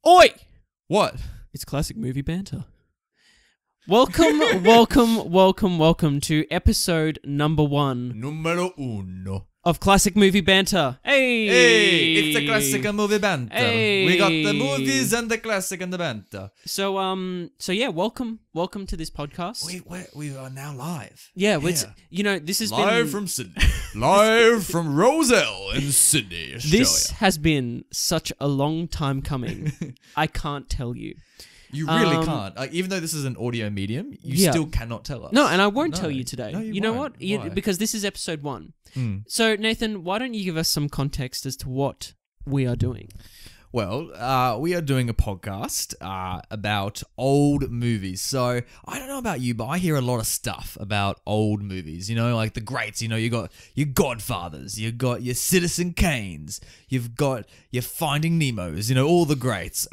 Oi! What? It's classic movie banter. Welcome to episode number 1 Numero uno. of Classic Movie Banter. Hey, it's the classic and movie banter. Hey. We got the movies and the classic and the banter. So yeah, welcome to this podcast. We are now live. Yeah, it's, this has live been from Sydney. Live from Roselle in Sydney, Australia. This has been such a long time coming. I can't tell you. You really can't. Even though this is an audio medium, you still cannot tell us. No, and I won't tell you today. No, you know what? Why? Because this is episode 1. So, So, Nathan, why don't you give us some context as to what we are doing? well, we are doing a podcast about old movies. So, I don't know about you, but I hear a lot of stuff about old movies. You know, like the greats. You know, you got your Godfathers, you got your Citizen Kanes, you've got your Finding Nemos. You know, all the greats,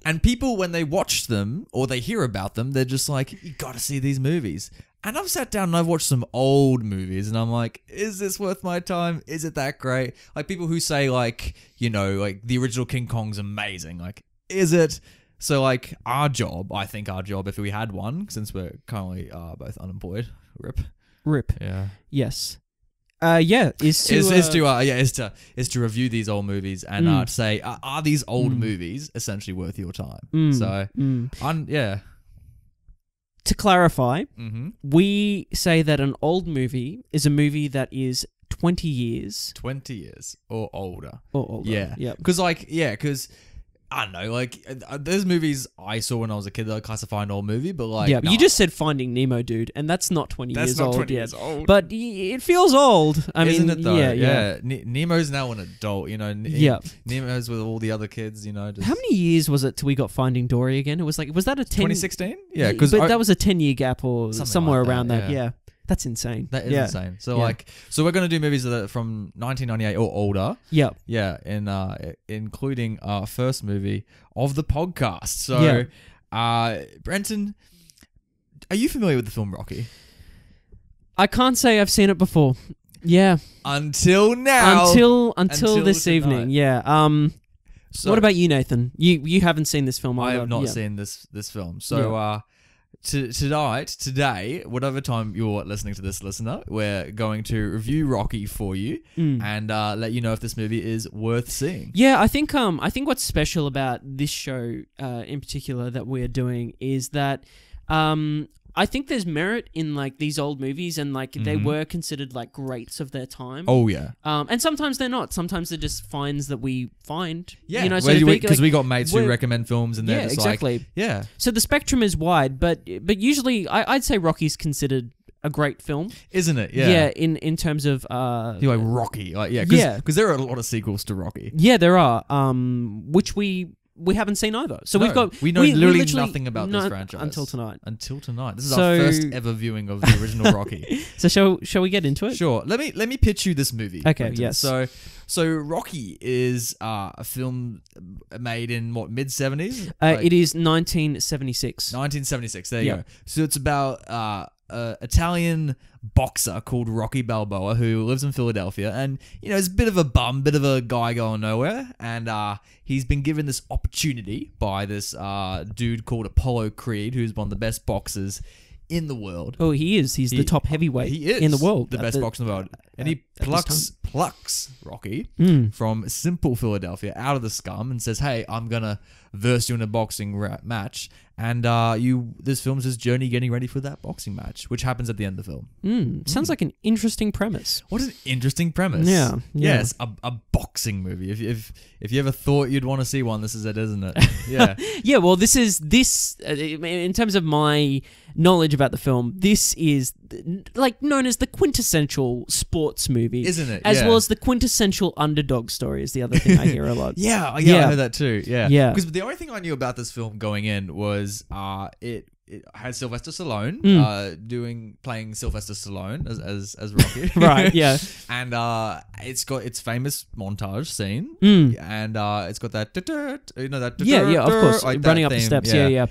and people, when they watch them or they hear about them, they're just like, you got to see these movies. And I've sat down and I've watched some old movies and I'm like, is this worth my time? Is it that great? Like people who say like, you know, like the original King Kong's amazing. Like, is it? So like I think our job, if we had one, since we're currently both unemployed, RIP. Yeah. Yes. Is to review these old movies and to say, are these old movies essentially worth your time? Yeah. To clarify, we say that an old movie is a movie that is 20 years. 20 years or older. Yeah. Because I don't know, like there's movies I saw when I was a kid that I classify an old movie, but like... Yeah, but you just said Finding Nemo, dude, and that's not 20 years old. That's not 20 yet. years old. But it feels old. Isn't it though? Yeah. Nemo's now an adult, you know. Nemo's with all the other kids, you know. How many years was it till we got Finding Dory again? It was like, was that a 10... 2016? Yeah, because that was a 10-year gap or somewhere like around that. Yeah. Yeah. That's insane. That is insane. So so we're going to do movies that are from 1998 or older. Yeah. Yeah, including our first movie of the podcast. So, Brenton, are you familiar with the film Rocky? I can't say I've seen it before. Yeah. Until now. Until this tonight. evening. Yeah. So, what about you, Nathan? You haven't seen this film either. I have not seen this film. So, today, whatever time you're listening to this, listener, we're going to review Rocky for you and let you know if this movie is worth seeing. Yeah, I think what's special about this show in particular that we're doing is that I think there's merit in like these old movies and like they were considered like greats of their time. Oh yeah. And sometimes they're not. Sometimes they're just finds that we find. Yeah. You know, because we got mates who recommend films and they're just exactly. like, yeah. So the spectrum is wide, but usually I'd say Rocky's considered a great film, isn't it? Yeah. Yeah. In terms of like Rocky, like because there are a lot of sequels to Rocky. Yeah, there are. Which we haven't seen either. So we know literally nothing about this franchise until tonight. This is our first ever viewing of the original Rocky. So shall we get into it? Sure. Let me pitch you this movie. Okay. Brenton. Yes. So Rocky is a film made in what, mid-70s? It is 1976. 1976. There you go. So it's about Italian boxer called Rocky Balboa who lives in Philadelphia, and you know, he's a bit of a bum, bit of a guy going nowhere, and he's been given this opportunity by this dude called Apollo Creed, who's one of the best boxers in the world. Oh, he is. He's the top heavyweight in the world. The best boxer in the world. And he plucks Rocky from simple Philadelphia out of the scum and says, hey, I'm going to verse you in a boxing match. And this film's his journey getting ready for that boxing match, which happens at the end of the film. Sounds like an interesting premise. What an interesting premise. Yeah. Yes, a boxing movie. If you ever thought you'd want to see one, this is it, isn't it? Yeah. Yeah, well, this in terms of my knowledge about the film, this is like known as the quintessential sports movie. Isn't it? As well as the quintessential underdog story is the other thing I hear a lot. Yeah, I heard that too. Yeah. Yeah. Because the only thing I knew about this film going in was it had Sylvester Stallone playing Sylvester Stallone as Rocky. Right, yeah. And it's got its famous montage scene. And it's got that of course. like running up the theme. steps. Yeah.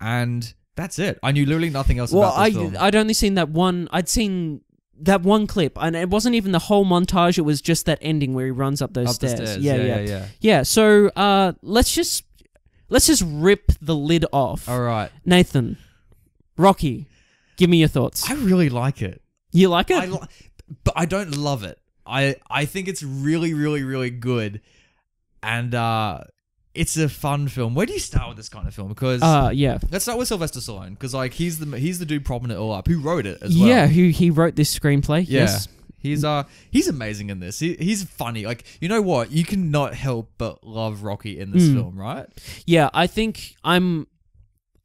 And that's it. I knew literally nothing else about this film. I'd only seen that one. I'd seen that one clip, and it wasn't even the whole montage. It was just that ending where he runs up those stairs. Yeah. So let's just rip the lid off. All right, Nathan, Rocky, give me your thoughts. I really like it. You like it? But I don't love it. I think it's really, really, really good, and it's a fun film. Where do you start with this kind of film? Because let's start with Sylvester Stallone, because like he's the dude propping it all up. Who wrote it as well? Yeah, he wrote this screenplay. Yeah. Yes. He's amazing in this. He's funny. Like, you know what? You cannot help but love Rocky in this film, right? Yeah, I think I'm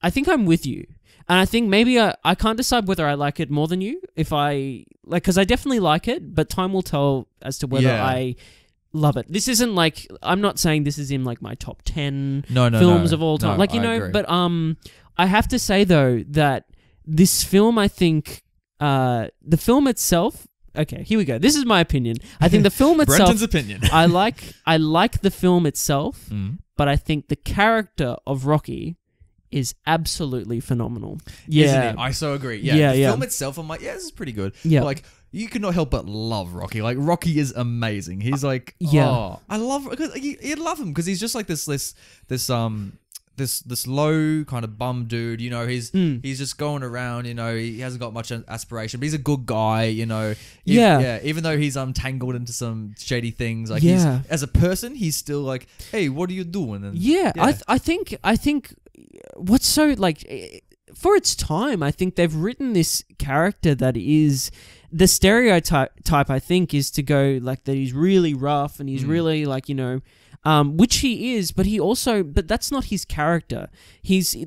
with you. And I think maybe I can't decide whether I like it more than you. Because I definitely like it, but time will tell as to whether I love it. This isn't like, I'm not saying this is in like my top 10 films of all time. No, I agree. But I have to say though that this film, I think, the film itself. Okay, here we go. This is my opinion. I think the film itself. Brenton's opinion. I like the film itself, but I think the character of Rocky is absolutely phenomenal. Yeah, isn't it? I so agree. Yeah, the film itself, I'm like, yeah, this is pretty good. Yeah, but like you cannot help but love Rocky. Like Rocky is amazing. He's like, I love because you love him because he's just like this low kind of bum dude. You know, he's just going around. You know, he hasn't got much aspiration, but he's a good guy. You know, even though he's tangled into some shady things, like he's, as a person, he's still like, hey, what are you doing? And I think what's so like for its time, I think they've written this character that is the stereotype. I think is to go like that he's really rough and he's really like, you know. Which he is, but that's not his character.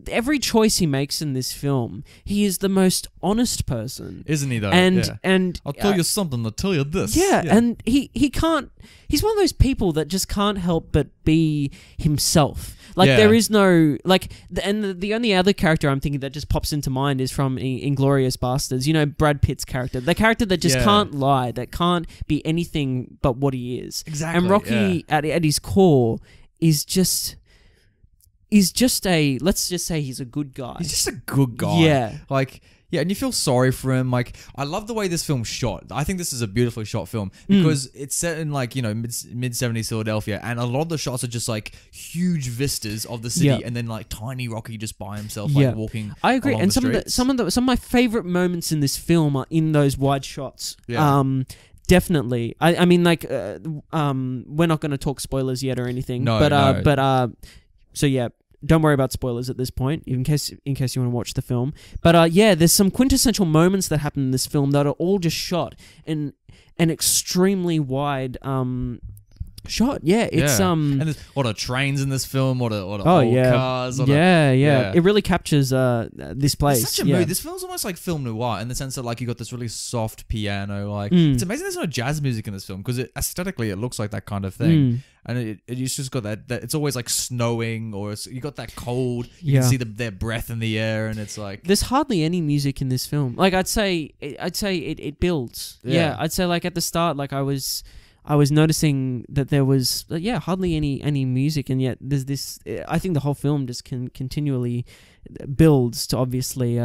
Every choice he makes in this film, he is the most honest person. Isn't he though? And I'll tell you something, I'll tell you this. Yeah, and he can't, he's one of those people that just can't help but be himself. Like there is no, like, and the only other character I'm thinking that just pops into mind is from Inglourious Basterds, you know, Brad Pitt's character. The character that just can't lie, that can't be anything but what he is. Exactly. And Rocky, at his core, is just let's just say he's a good guy. He's just a good guy. Yeah. Like, yeah, and you feel sorry for him. Like, I love the way this film's shot. I think this is a beautifully shot film because it's set in like, you know, mid 70s Philadelphia, and a lot of the shots are just like huge vistas of the city, and then like tiny Rocky just by himself, like walking. I agree, along and the some of my favorite moments in this film are in those wide shots. Yeah. Definitely. I mean, like, we're not going to talk spoilers yet or anything. So yeah. Don't worry about spoilers at this point, in case you want to watch the film. But there's some quintessential moments that happen in this film that are all just shot in an extremely wide shot. Yeah, it's and there's a lot of trains in this film, a lot of old cars. It really captures this place. It's such a mood. This film's almost like film noir in the sense that like you got this really soft piano. Like it's amazing there's no jazz music in this film because aesthetically it looks like that kind of thing. And it's just got that it's always like snowing or you got that cold. You can see their breath in the air, and it's like there's hardly any music in this film. Like I'd say it builds. Yeah, I'd say like at the start, like I was noticing that there was hardly any music, and yet there's this. I think the whole film just continually builds to obviously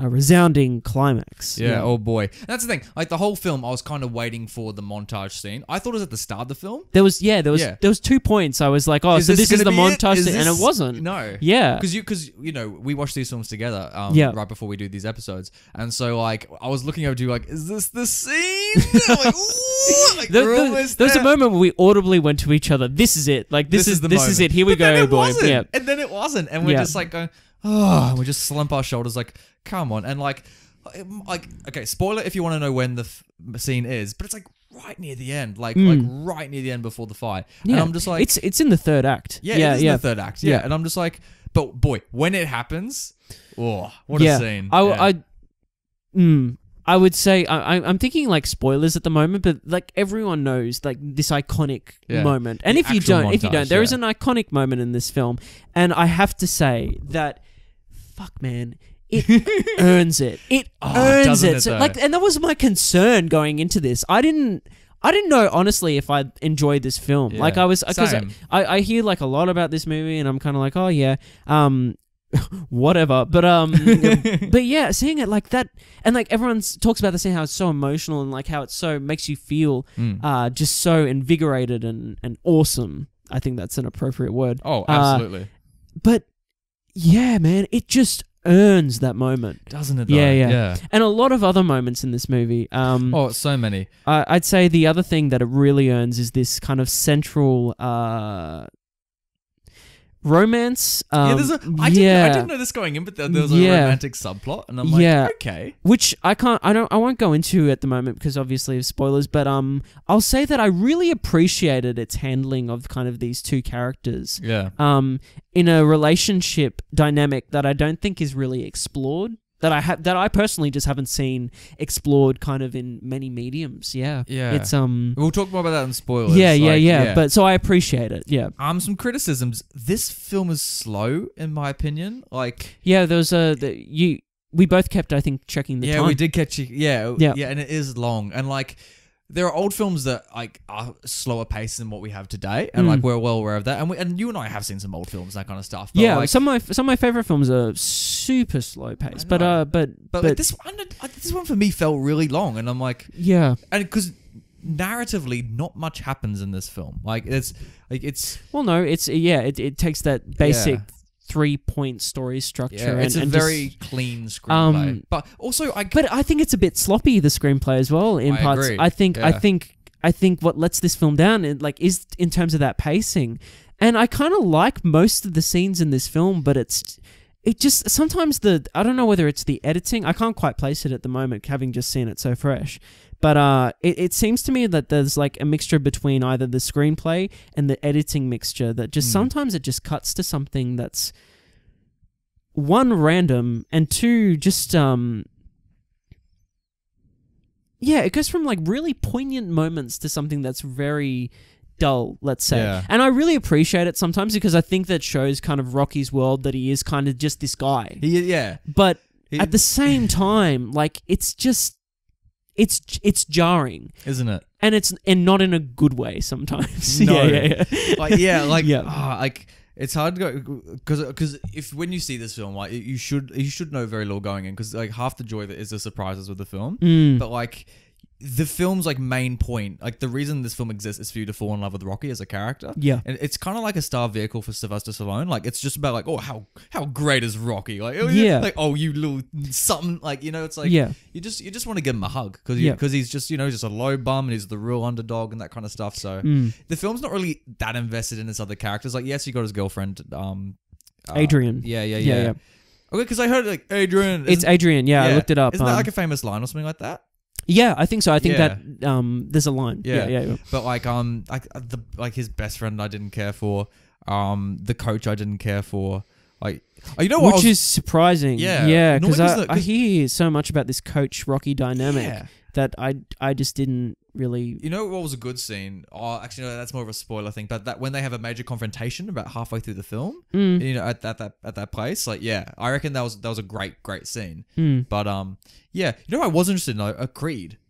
a resounding climax. Yeah, oh boy. That's the thing. Like the whole film, I was kind of waiting for the montage scene. I thought it was at the start of the film. There was 2 points. I was like, oh, so this is the montage scene, and it wasn't. No. Yeah. Because you know, we watch these films together right before we do these episodes. And so like I was looking over to you like, is this the scene? I'm like, ooh, like there was a moment where we audibly went to each other, this is it. Like this is it. Here we go, boy. Yeah. And then it wasn't. And we're just like going, oh, and we just slump our shoulders like, come on. And like, okay, spoiler if you want to know when the scene is, but it's like right near the end, like right near the end before the fight. Yeah. And I'm just like, it's in the third act. Yeah, it is in the third act. Yeah. And I'm just like, but boy, when it happens, oh, what a scene. I would say I'm thinking like spoilers at the moment, but like everyone knows like this iconic moment. And if you don't, there is an iconic moment in this film, and I have to say that, fuck man, it earns it. It earns it. So, like, and that was my concern going into this. I didn't know honestly if I enjoyed this film. Like I was, because I hear like a lot about this movie, and I'm kind of like, oh yeah. whatever. But but yeah, seeing it like that, and like everyone talks about the scene, how it's so emotional and like how it so makes you feel just so invigorated and awesome. I think that's an appropriate word. Oh, absolutely. But yeah, man, it just earns that moment, doesn't it? Though? Yeah. And a lot of other moments in this movie. So many. I'd say the other thing that it really earns is this kind of central romance. I didn't know this going in, but there was a romantic subplot, and I'm like, okay. Which I won't go into at the moment because obviously of spoilers, but I'll say that I really appreciated its handling of kind of these two characters. Yeah. In a relationship dynamic that I don't think is really explored. That I personally just haven't seen explored kind of in many mediums. Yeah. It's we'll talk more about that in spoilers. Yeah. But so I appreciate it. Yeah. Some criticisms. This film is slow, in my opinion. Like, yeah, there was we both kept, I think, checking the time. Yeah, we did catch it. Yeah, and it is long. And like, there are old films that like are slower paced than what we have today, and like we're well aware of that. And you and I have seen some old films, that kind of stuff. But like, some of my favorite films are super slow paced. But like this one for me felt really long, and I'm like, yeah, and because narratively, not much happens in this film. Like it takes that basic 3-point story structure. It's a very clean screenplay, but also But I think it's a bit sloppy, the screenplay as well. In parts, agree. I think what lets this film down is in terms of that pacing, and I kind of like most of the scenes in this film, but it just sometimes I don't know whether it's the editing. I can't quite place it at the moment, having just seen it so fresh. But it seems to me that there's like a mixture between either the screenplay and the editing mixture that just sometimes it just cuts to something that's one, random, and two, just it goes from like really poignant moments to something that's very dull, let's say. Yeah. And I really appreciate it sometimes because I think that shows kind of Rocky's world that he is kind of just this guy. But at the same time, like it's just it's jarring, isn't it? And not in a good way sometimes. No. Like it's hard to go because when you see this film, like you should know very little going in because like half the joy that is the surprises with the film. But like the film's like main point, like the reason this film exists is for you to fall in love with Rocky as a character. Yeah, and it's kind of like a star vehicle for Sylvester Stallone. Like it's just about like, oh, how great is Rocky? Like like, oh, you little something, like, you know, it's like you just want to give him a hug because he's just, you know, just a low bum and he's the real underdog and that kind of stuff. So the film's not really that invested in his other characters. Like, yes, he got his girlfriend, Adrian. Yeah. Okay, because I heard like Adrian. It's Adrian. Yeah, I looked it up. Isn't that like a famous line or something like that? Yeah, I think so. I think that there's a line. Yeah. But like his best friend I didn't care for. The coach I didn't care for. Like, you know what? Which is surprising. Yeah, because I hear so much about this coach Rocky dynamic that I just didn't really. You know what was a good scene? Oh, actually, no, that's more of a spoiler thing. But that when they have a major confrontation about halfway through the film, you know, at that place, like, I reckon that was a great scene. But you know, I was interested in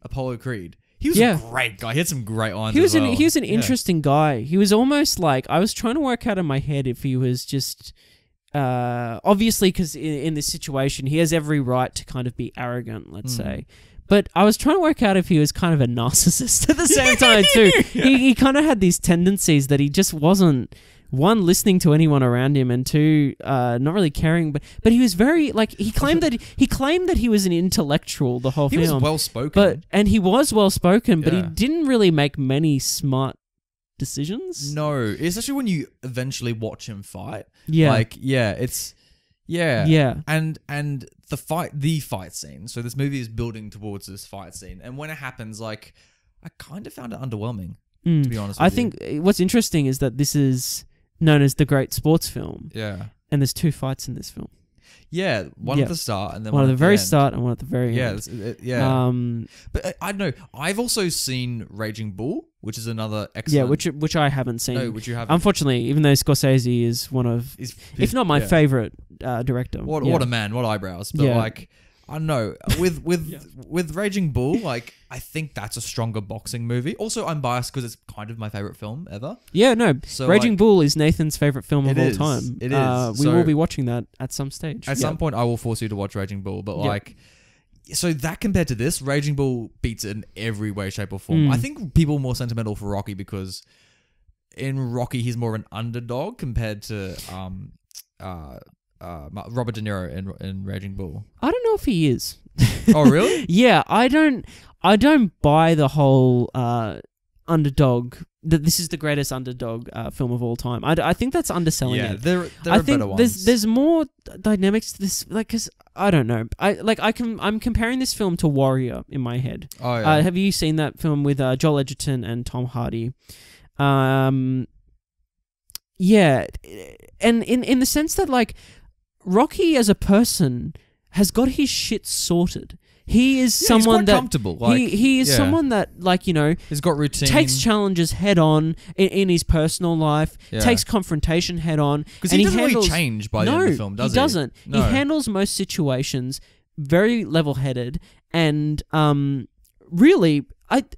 Apollo Creed. He was a great guy. He had some great lines. He was an interesting guy. He was almost like, I was trying to work out in my head if he was just. Obviously, because in this situation, he has every right to kind of be arrogant, let's say. But I was trying to work out if he was kind of a narcissist at the same time too. He kind of had these tendencies that he just wasn't, one, listening to anyone around him, and two, not really caring. But he was very, like, he claimed that he was an intellectual the whole film. He was well spoken, and he was well spoken, but he didn't really make many smart decisions. No, especially when you eventually watch him fight. And the fight scene. So this movie is building towards this fight scene, and when it happens, like, I kind of found it underwhelming, to be honest with you. I think what's interesting is that this is known as the great sports film. Yeah. And there's two fights in this film. Yeah, one at the start and then one at the very end. Start and one at the very end. But I don't know. I've also seen Raging Bull, which is another excellent. Yeah, which I haven't seen. No, which you haven't. Unfortunately, even though Scorsese is one of, if not my favorite director. What a man! What eyebrows! But I don't know. With Raging Bull, like I think that's a stronger boxing movie. Also, I'm biased because it's kind of my favorite film ever. Yeah, no. So Raging Bull is Nathan's favorite film of all time. It is. We will be watching that at some stage. At some point, I will force you to watch Raging Bull. But like, so that compared to this, Raging Bull beats it in every way, shape, or form. I think people are more sentimental for Rocky because in Rocky he's more of an underdog compared to Robert De Niro in Raging Bull. I don't know if he is. Oh, really? Yeah, I don't buy the whole underdog. That this is the greatest underdog film of all time. I think that's underselling it. There are better ones. There's more dynamics to this. Like, cause I don't know. I'm comparing this film to Warrior in my head. Oh yeah. Have you seen that film with Joel Edgerton and Tom Hardy? Yeah, and in the sense that like Rocky as a person has got his shit sorted. He is someone that comfortable. Like, he is someone that like he's got routine. Takes challenges head on in his personal life. Takes confrontation head on. Because he doesn't really change by the end of the film, does he? He doesn't. No. He handles most situations very level-headed, and really, I've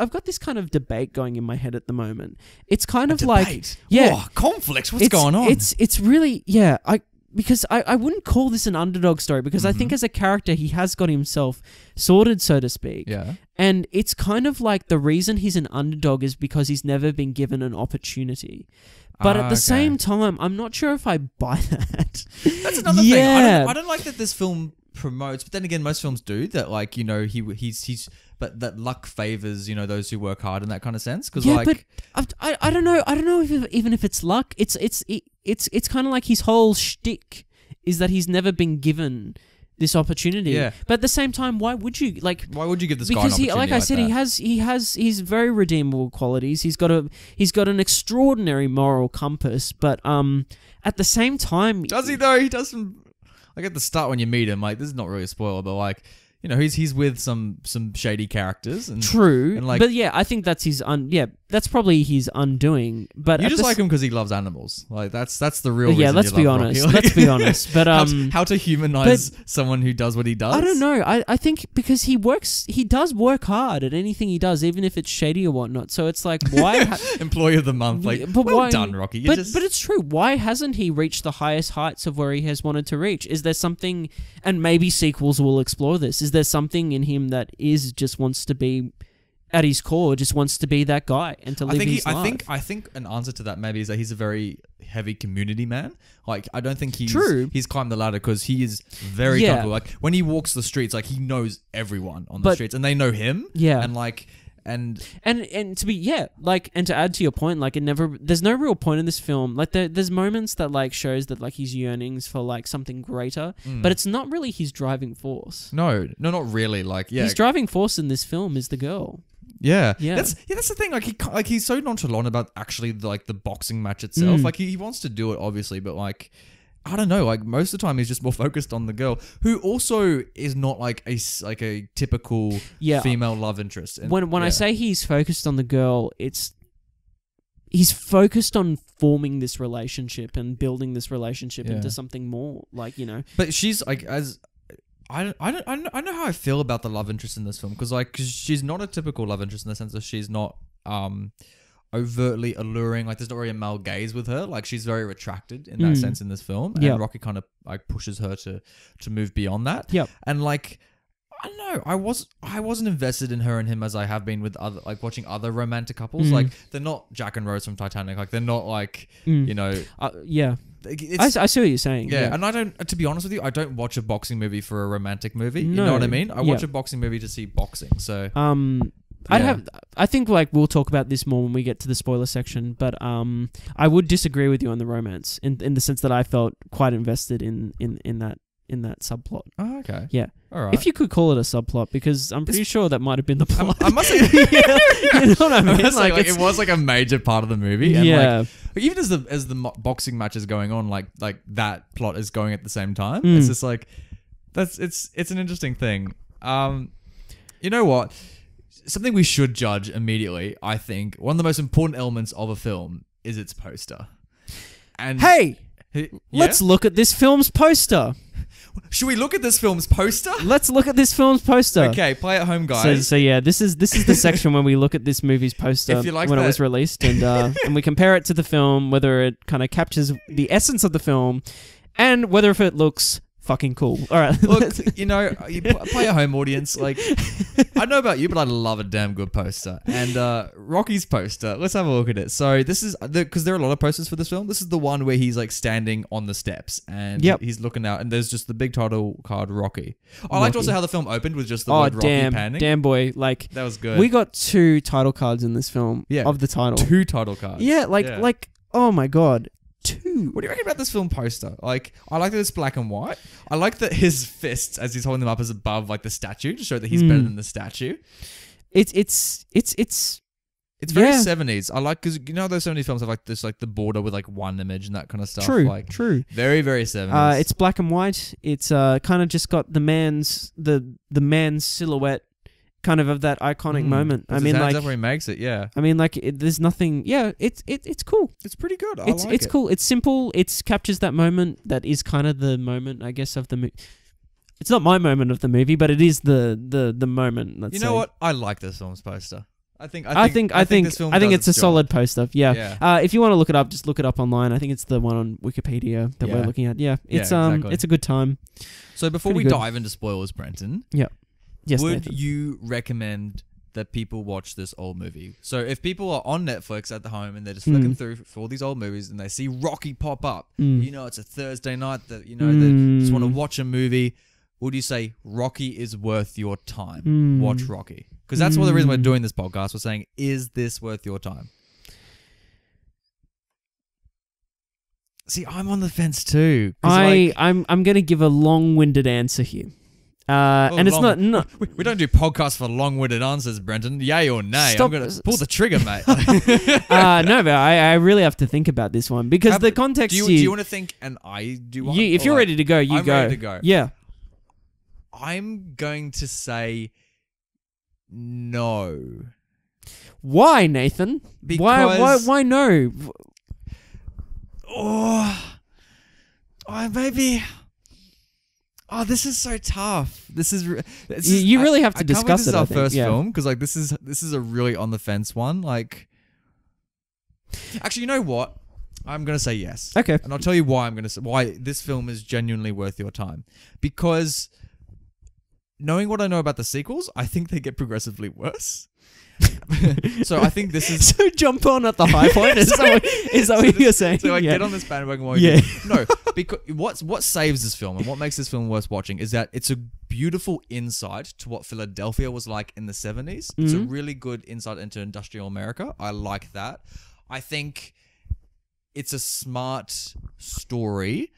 got this kind of debate going in my head at the moment. It's kind of debate? Like conflict. What's going on? It's really because I wouldn't call this an underdog story because I think as a character he has got himself sorted, so to speak. Yeah. And it's kind of like the reason he's an underdog is because he's never been given an opportunity. But at the same time, I'm not sure if I buy that. That's another thing. I don't like that this film promotes, but then again, most films do that. Like he's but that luck favors those who work hard in that kind of sense. Because but I don't know. I don't know even if it's luck. It's kind of like his whole shtick is that he's never been given this opportunity. Yeah. But at the same time, why would you Why would you give this guy an opportunity? Because like I said, he's very redeemable qualities. He's got an extraordinary moral compass. But at the same time, does he though? He doesn't. Like at the start when you meet him, like this is not really a spoiler, but like he's with some shady characters. And, true, and like, but yeah, I think that's that's probably his undoing. But you just like him because he loves animals. Like that's the real reason. Yeah, let's be honest. Rocky. Let's be honest. But how to humanize someone who does what he does? I don't know. I think because he does work hard at anything he does, even if it's shady or whatnot. So it's like why Employee of the month? Like, but well done, Rocky. But it's true. Why hasn't he reached the highest heights of where he has wanted to reach? Is there something? And maybe sequels will explore this. Is there something in him that just wants to be, at his core, just wants to be that guy and to live his life? I think an answer to that maybe is that he's a very heavy community man. Like I don't think he's climbed the ladder because he is very comfortable. Like when he walks the streets, like he knows everyone on the streets and they know him. Yeah, and like. And to add to your point, like there's no real point in this film. Like there's moments that like shows that like his yearnings for like something greater, but it's not really his driving force. No, not really. Like his driving force in this film is the girl. Yeah. That's the thing. Like he's so nonchalant about actually like the boxing match itself. Like he wants to do it obviously, but like. I don't know. Like most of the time, he's just more focused on the girl, who also is not like a typical female love interest. And, when I say he's focused on the girl, he's focused on forming this relationship and building this relationship into something more. Like But she's like I know how I feel about the love interest in this film because she's not a typical love interest in the sense that she's not overtly alluring. Like there's not really a male gaze with her. Like she's very retracted in that sense in this film, and Rocky kind of like pushes her to move beyond that. Yep. And like I don't know, I wasn't invested in her and him as I have been with other watching other romantic couples. Like they're not Jack and Rose from Titanic. Like they're not like yeah. I see what you're saying. Yeah, and I don't. To be honest with you, I don't watch a boxing movie for a romantic movie. No. You know what I mean? I watch a boxing movie to see boxing. So I think like we'll talk about this more when we get to the spoiler section, but I would disagree with you on the romance in the sense that I felt quite invested in that subplot. Oh, okay. Yeah. All right. If you could call it a subplot, because I'm pretty sure that might have been the plot. I must say, you know what I mean? Like it was like a major part of the movie. And yeah. Like, even as the boxing match is going on, like that plot is going at the same time. It's just like it's an interesting thing. You know what? Something we should judge immediately, I think, one of the most important elements of a film is its poster. And hey, Let's look at this film's poster. Should we look at this film's poster? Let's look at this film's poster. Okay, play at home, guys. So yeah, this is the section when we look at this movie's poster when it was released, and we compare it to the film, whether it kind of captures the essence of the film, and whether if it looks fucking cool. All right, look, you play a home audience. Like, I don't know about you, but I love a damn good poster. And Rocky's poster, let's have a look at it. So this is because there are a lot of posters for this film. This is the one where he's like standing on the steps and he's looking out, and there's just the big title card, Rocky. I liked also how the film opened with just the word Rocky panning. Damn boy, like that was good. We got 2 title cards in this film of the title. 2 title cards. Yeah, like oh my god. 2. What do you reckon about this film poster? Like, I like that it's black and white. I like that his fists, as he's holding them up, is above like the statue to show that he's better than the statue. It's very 70s. I like because those 70s films have like this like the border with like one image and that kind of stuff. True. Very, very 70s. It's black and white. It's kind of just got the man's silhouette. Kind of that iconic moment. I mean, like where he makes it. Yeah. I mean, like there's nothing. Yeah, it's cool. It's pretty good. It's cool. It's simple. It captures that moment that is kind of the moment, I guess, of the movie. It's not my moment of the movie, but it is the moment. Let's say. What? I like this film's poster. I think it's a solid poster. Yeah. If you want to look it up, just look it up online. I think it's the one on Wikipedia that we're looking at. Yeah. It's exactly. It's a good time. So before we dive into spoilers, Brenton. Yeah. Yes, would Nathan. you recommend that people watch this old movie? So if people are on Netflix at the home and they're just flicking through for all these old movies and they see Rocky pop up, it's a Thursday night that they just want to watch a movie, would you say Rocky is worth your time? Watch Rocky. Because that's the reason we're doing this podcast. We're saying, is this worth your time? See, I'm on the fence too. I'm going to give a long-winded answer here. And it's not. We don't do podcasts for long-winded answers, Brenton. Yay or nay? I'm gonna pull the trigger, mate. No, but I really have to think about this one because the context. Do you want to think, and I do? Want, if you're ready to go, I'm go. Ready to go. Yeah. I'm going to say no. Why, Nathan? Because why no? Maybe. Oh, this is so tough. You really have to discuss it. This is our first film because like this is a really on the fence one. Like, actually, you know what? I'm gonna say yes. Okay, and I'll tell you why. Why this film is genuinely worth your time. Because knowing what I know about the sequels, I think they get progressively worse. So I think this is so jump on at the high point. Is that what you're saying? So get on this bandwagon while no, because what saves this film and what makes this film worth watching is that it's a beautiful insight to what Philadelphia was like in the 70s. It's a really good insight into industrial America. I like that. I think it's a smart story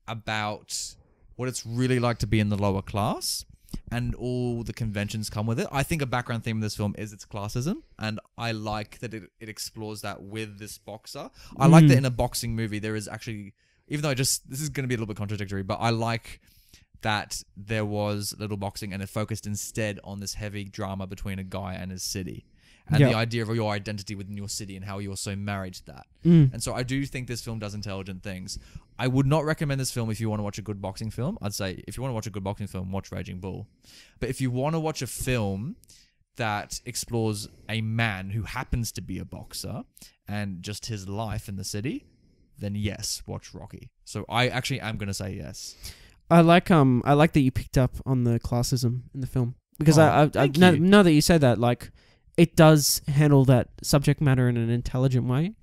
about what it's really like to be in the lower class. And all the conventions come with it. I think a background theme of this film is its classism, and I like that it explores that with this boxer. I like that in a boxing movie there is actually, even though this is going to be a little bit contradictory, but I like that there was little boxing and it focused instead on this heavy drama between a guy and his city. And the idea of your identity within your city and how you're so married to that. And so I do think this film does intelligent things. I would not recommend this film if you want to watch a good boxing film. I'd say if you want to watch a good boxing film, watch Raging Bull. But if you want to watch a film that explores a man who happens to be a boxer and just his life in the city, then yes, watch Rocky. So I actually am going to say yes. I like that you picked up on the classism in the film because now that you say that, like, it does handle that subject matter in an intelligent way,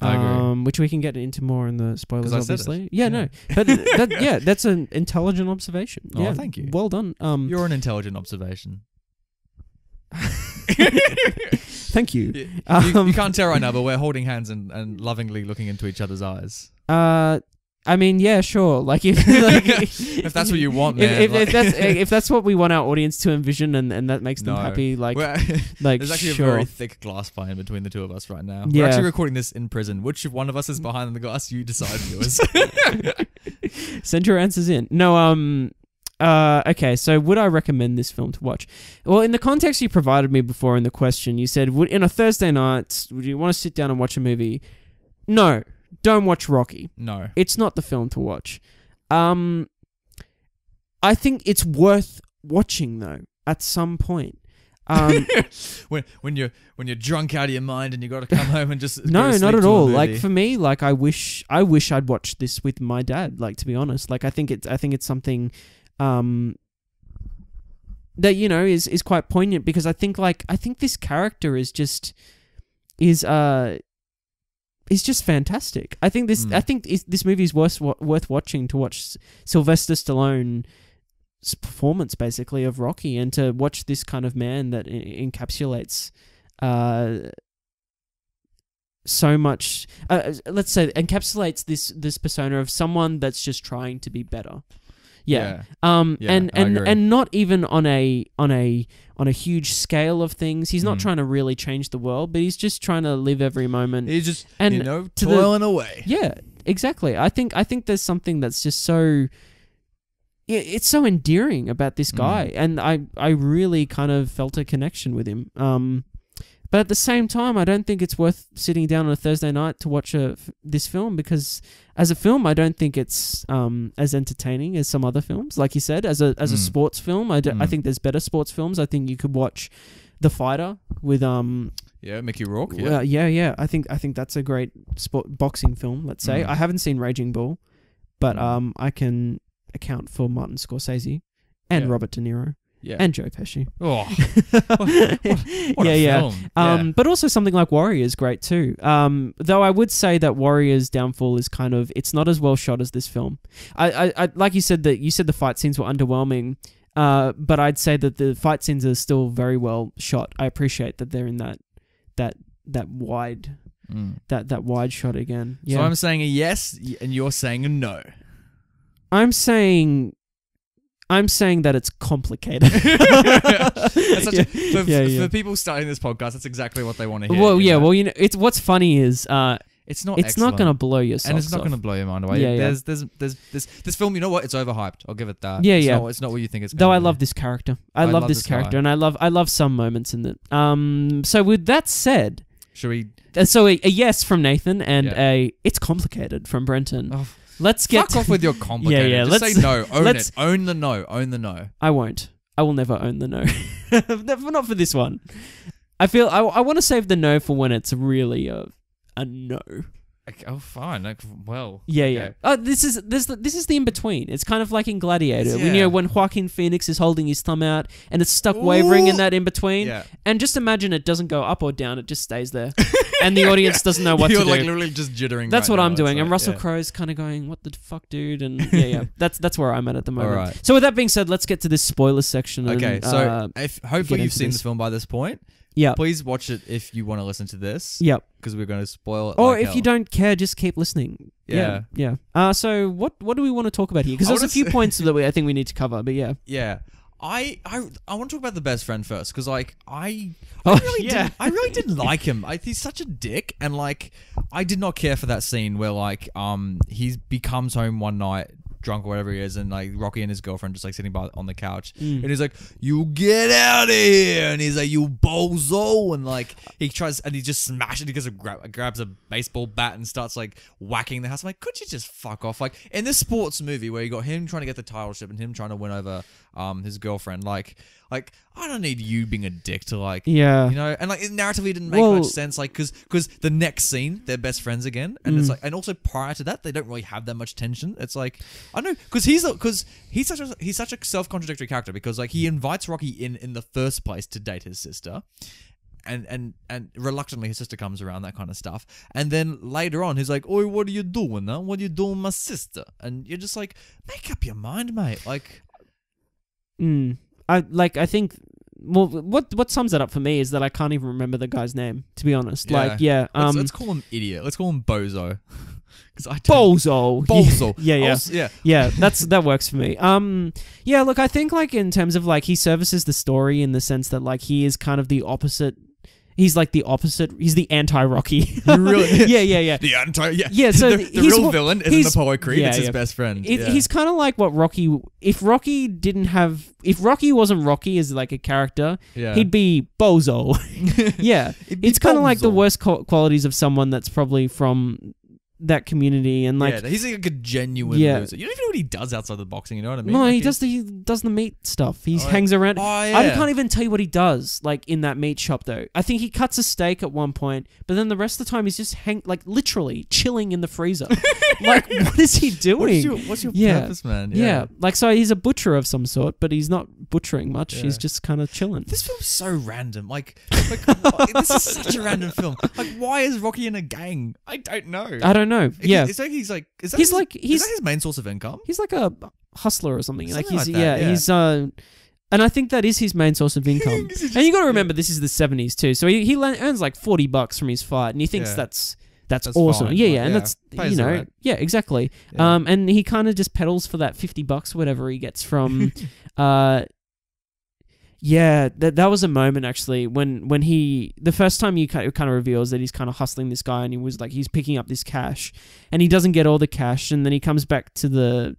I agree. Which we can get into more in the spoilers, obviously. No, but that's an intelligent observation. Oh, thank you. Well done. You're an intelligent observation. Thank you. You can't tell right now, but we're holding hands and lovingly looking into each other's eyes. I mean, yeah, sure. Like if that's what you want, man. If that's what we want our audience to envision, and that makes them happy, there's actually a very thick glass pane between the two of us right now. Yeah. We're actually recording this in prison. Which one of us is behind the glass? You decide, viewers. Send your answers in. No, okay, so would I recommend this film to watch? Well, in the context you provided me before in the question, you said, in a Thursday night, would you want to sit down and watch a movie? No. don't watch Rocky. No. It's not the film to watch. I think it's worth watching though at some point. When you're drunk out of your mind and you got to come home and just no, not at all. Like for me, like I wish I'd watched this with my dad. Like to be honest, like I think it's something that is quite poignant because I think this character is just fantastic. I think this movie is worth watching to watch Sylvester Stallone's performance basically of Rocky and to watch this kind of man that encapsulates so much. Let's say encapsulates this persona of someone that's just trying to be better. Yeah. And not even on a huge scale of things. He's not trying to really change the world, but he's just trying to live every moment. He's just toiling away. Yeah, exactly. I think there's something that's just so it's so endearing about this guy, and I really kind of felt a connection with him. But at the same time, I don't think it's worth sitting down on a Thursday night to watch this film because, as a film, I don't think it's as entertaining as some other films. Like you said, as a sports film, I think there's better sports films. I think you could watch The Fighter with Mickey Rourke. Yeah. I think that's a great boxing film. Let's say I haven't seen Raging Bull, but I can account for Martin Scorsese and Robert De Niro. Yeah. And Joe Pesci. Oh, what a film. But also something like Warrior is great too. Though I would say that Warrior's downfall is kind of, it's not as well shot as this film. I like you said the fight scenes were underwhelming, but I'd say that the fight scenes are still very well shot. I appreciate that they're in that wide that wide shot again. Yeah. So I'm saying a yes, and you're saying a no. I'm saying that it's complicated. For people starting this podcast, that's exactly what they want to hear. Well, yeah. Well, it's what's funny is it's not going to blow your socks and it's not off. going to blow your mind away. Yeah, There's this film. You know what? It's overhyped. I'll give it that. Yeah, it's not what you think it's. Though I love this character. I love this character, and I love some moments in it. So with that said, should we? So a yes from Nathan and it's complicated from Brenton. Oh. Let's get Fuck off with your complicated. Yeah. Just say no. Own it. Own the no. Own the no. I won't. I will never own the no. Not for this one. I feel I want to save the no for when it's really a no. Okay, oh, fine. Well. Yeah, okay. Yeah. Oh, this is the in between. It's kind of like in Gladiator. When Joaquin Phoenix is holding his thumb out and it's stuck wavering in that in between. Yeah. And just imagine it doesn't go up or down. It just stays there. And the audience doesn't know what to do. You're like literally just jittering. That's right what now. I'm doing. Like, and Russell Crowe's kind of going, "What the fuck, dude?" And yeah. That's where I'm at the moment. All right. So with that being said, let's get to this spoiler section. Okay. And, so hopefully you've seen this film by this point. Yeah. Please watch it if you want to listen to this. Yep. Because we're going to spoil it. Or like if hell. you don't care, just keep listening. Yeah. So what do we want to talk about here? Because there's a few points that I think we need to cover. But yeah. Yeah. I want to talk about the best friend first because like I really didn't like him. He's such a dick, and like I did not care for that scene where like he comes home one night drunk or whatever he is, and like Rocky and his girlfriend just like sitting on the couch, and he's like, "You get out of here!" And he's like, "You bozo!" And like he just smashes. He grabs a baseball bat and starts like whacking the house. I'm like, could you just fuck off? Like in this sports movie where you got him trying to get the title ship and him trying to win over his girlfriend, like I don't need you being a dick to like, and like it narratively didn't make much sense, like because the next scene they're best friends again, and it's like, and also prior to that they don't really have that much tension. It's like I don't know because he's such a self-contradictory character because like he invites Rocky in the first place to date his sister. And reluctantly his sister comes around, that kind of stuff. And then later on he's like, "Oi, what are you doing now? What are you doing, my sister?" And you're just like, make up your mind, mate. Like, I think. Well, what sums it up for me is that I can't even remember the guy's name. To be honest, let's call him idiot. Let's call him bozo. Bozo. Yeah. That works for me. Look, I think like in terms of like he services the story in the sense that like he is kind of the opposite. He's like the opposite. He's the anti-Rocky. Really? Yeah. The anti. Yeah. Yeah. So the real villain isn't Apollo Creed. It's his best friend. He's kind of like what Rocky. If Rocky wasn't Rocky as like a character, he'd be bozo. Yeah. It's kind of like the worst qualities of someone that's probably from that community, and like he's like a genuine loser. You don't even know what he does outside the boxing. You know what I mean? No, like he does the meat stuff. He hangs around. I can't even tell you what he does like in that meat shop though. I think he cuts a steak at one point, but then the rest of the time he's just literally chilling in the freezer. Like what is he doing? What's your purpose, man? Yeah, like so he's a butcher of some sort, but he's not butchering much. He's just kind of chilling. This film's so random. Like this is such a random film. Like, why is Rocky in a gang? I don't know. It's like is that his main source of income? He's like a hustler or something. And I think that is his main source of income. And you got to remember, this is the 70s too. So he earns like $40 from his fight, and he thinks that's awesome. Fine. And that's exactly. Yeah. And he kind of just pedals for that $50, whatever he gets from. That was a moment actually when he the first time you kind of reveals that he's kind of hustling this guy, and he was like he's picking up this cash, and he doesn't get all the cash, and then he comes back to the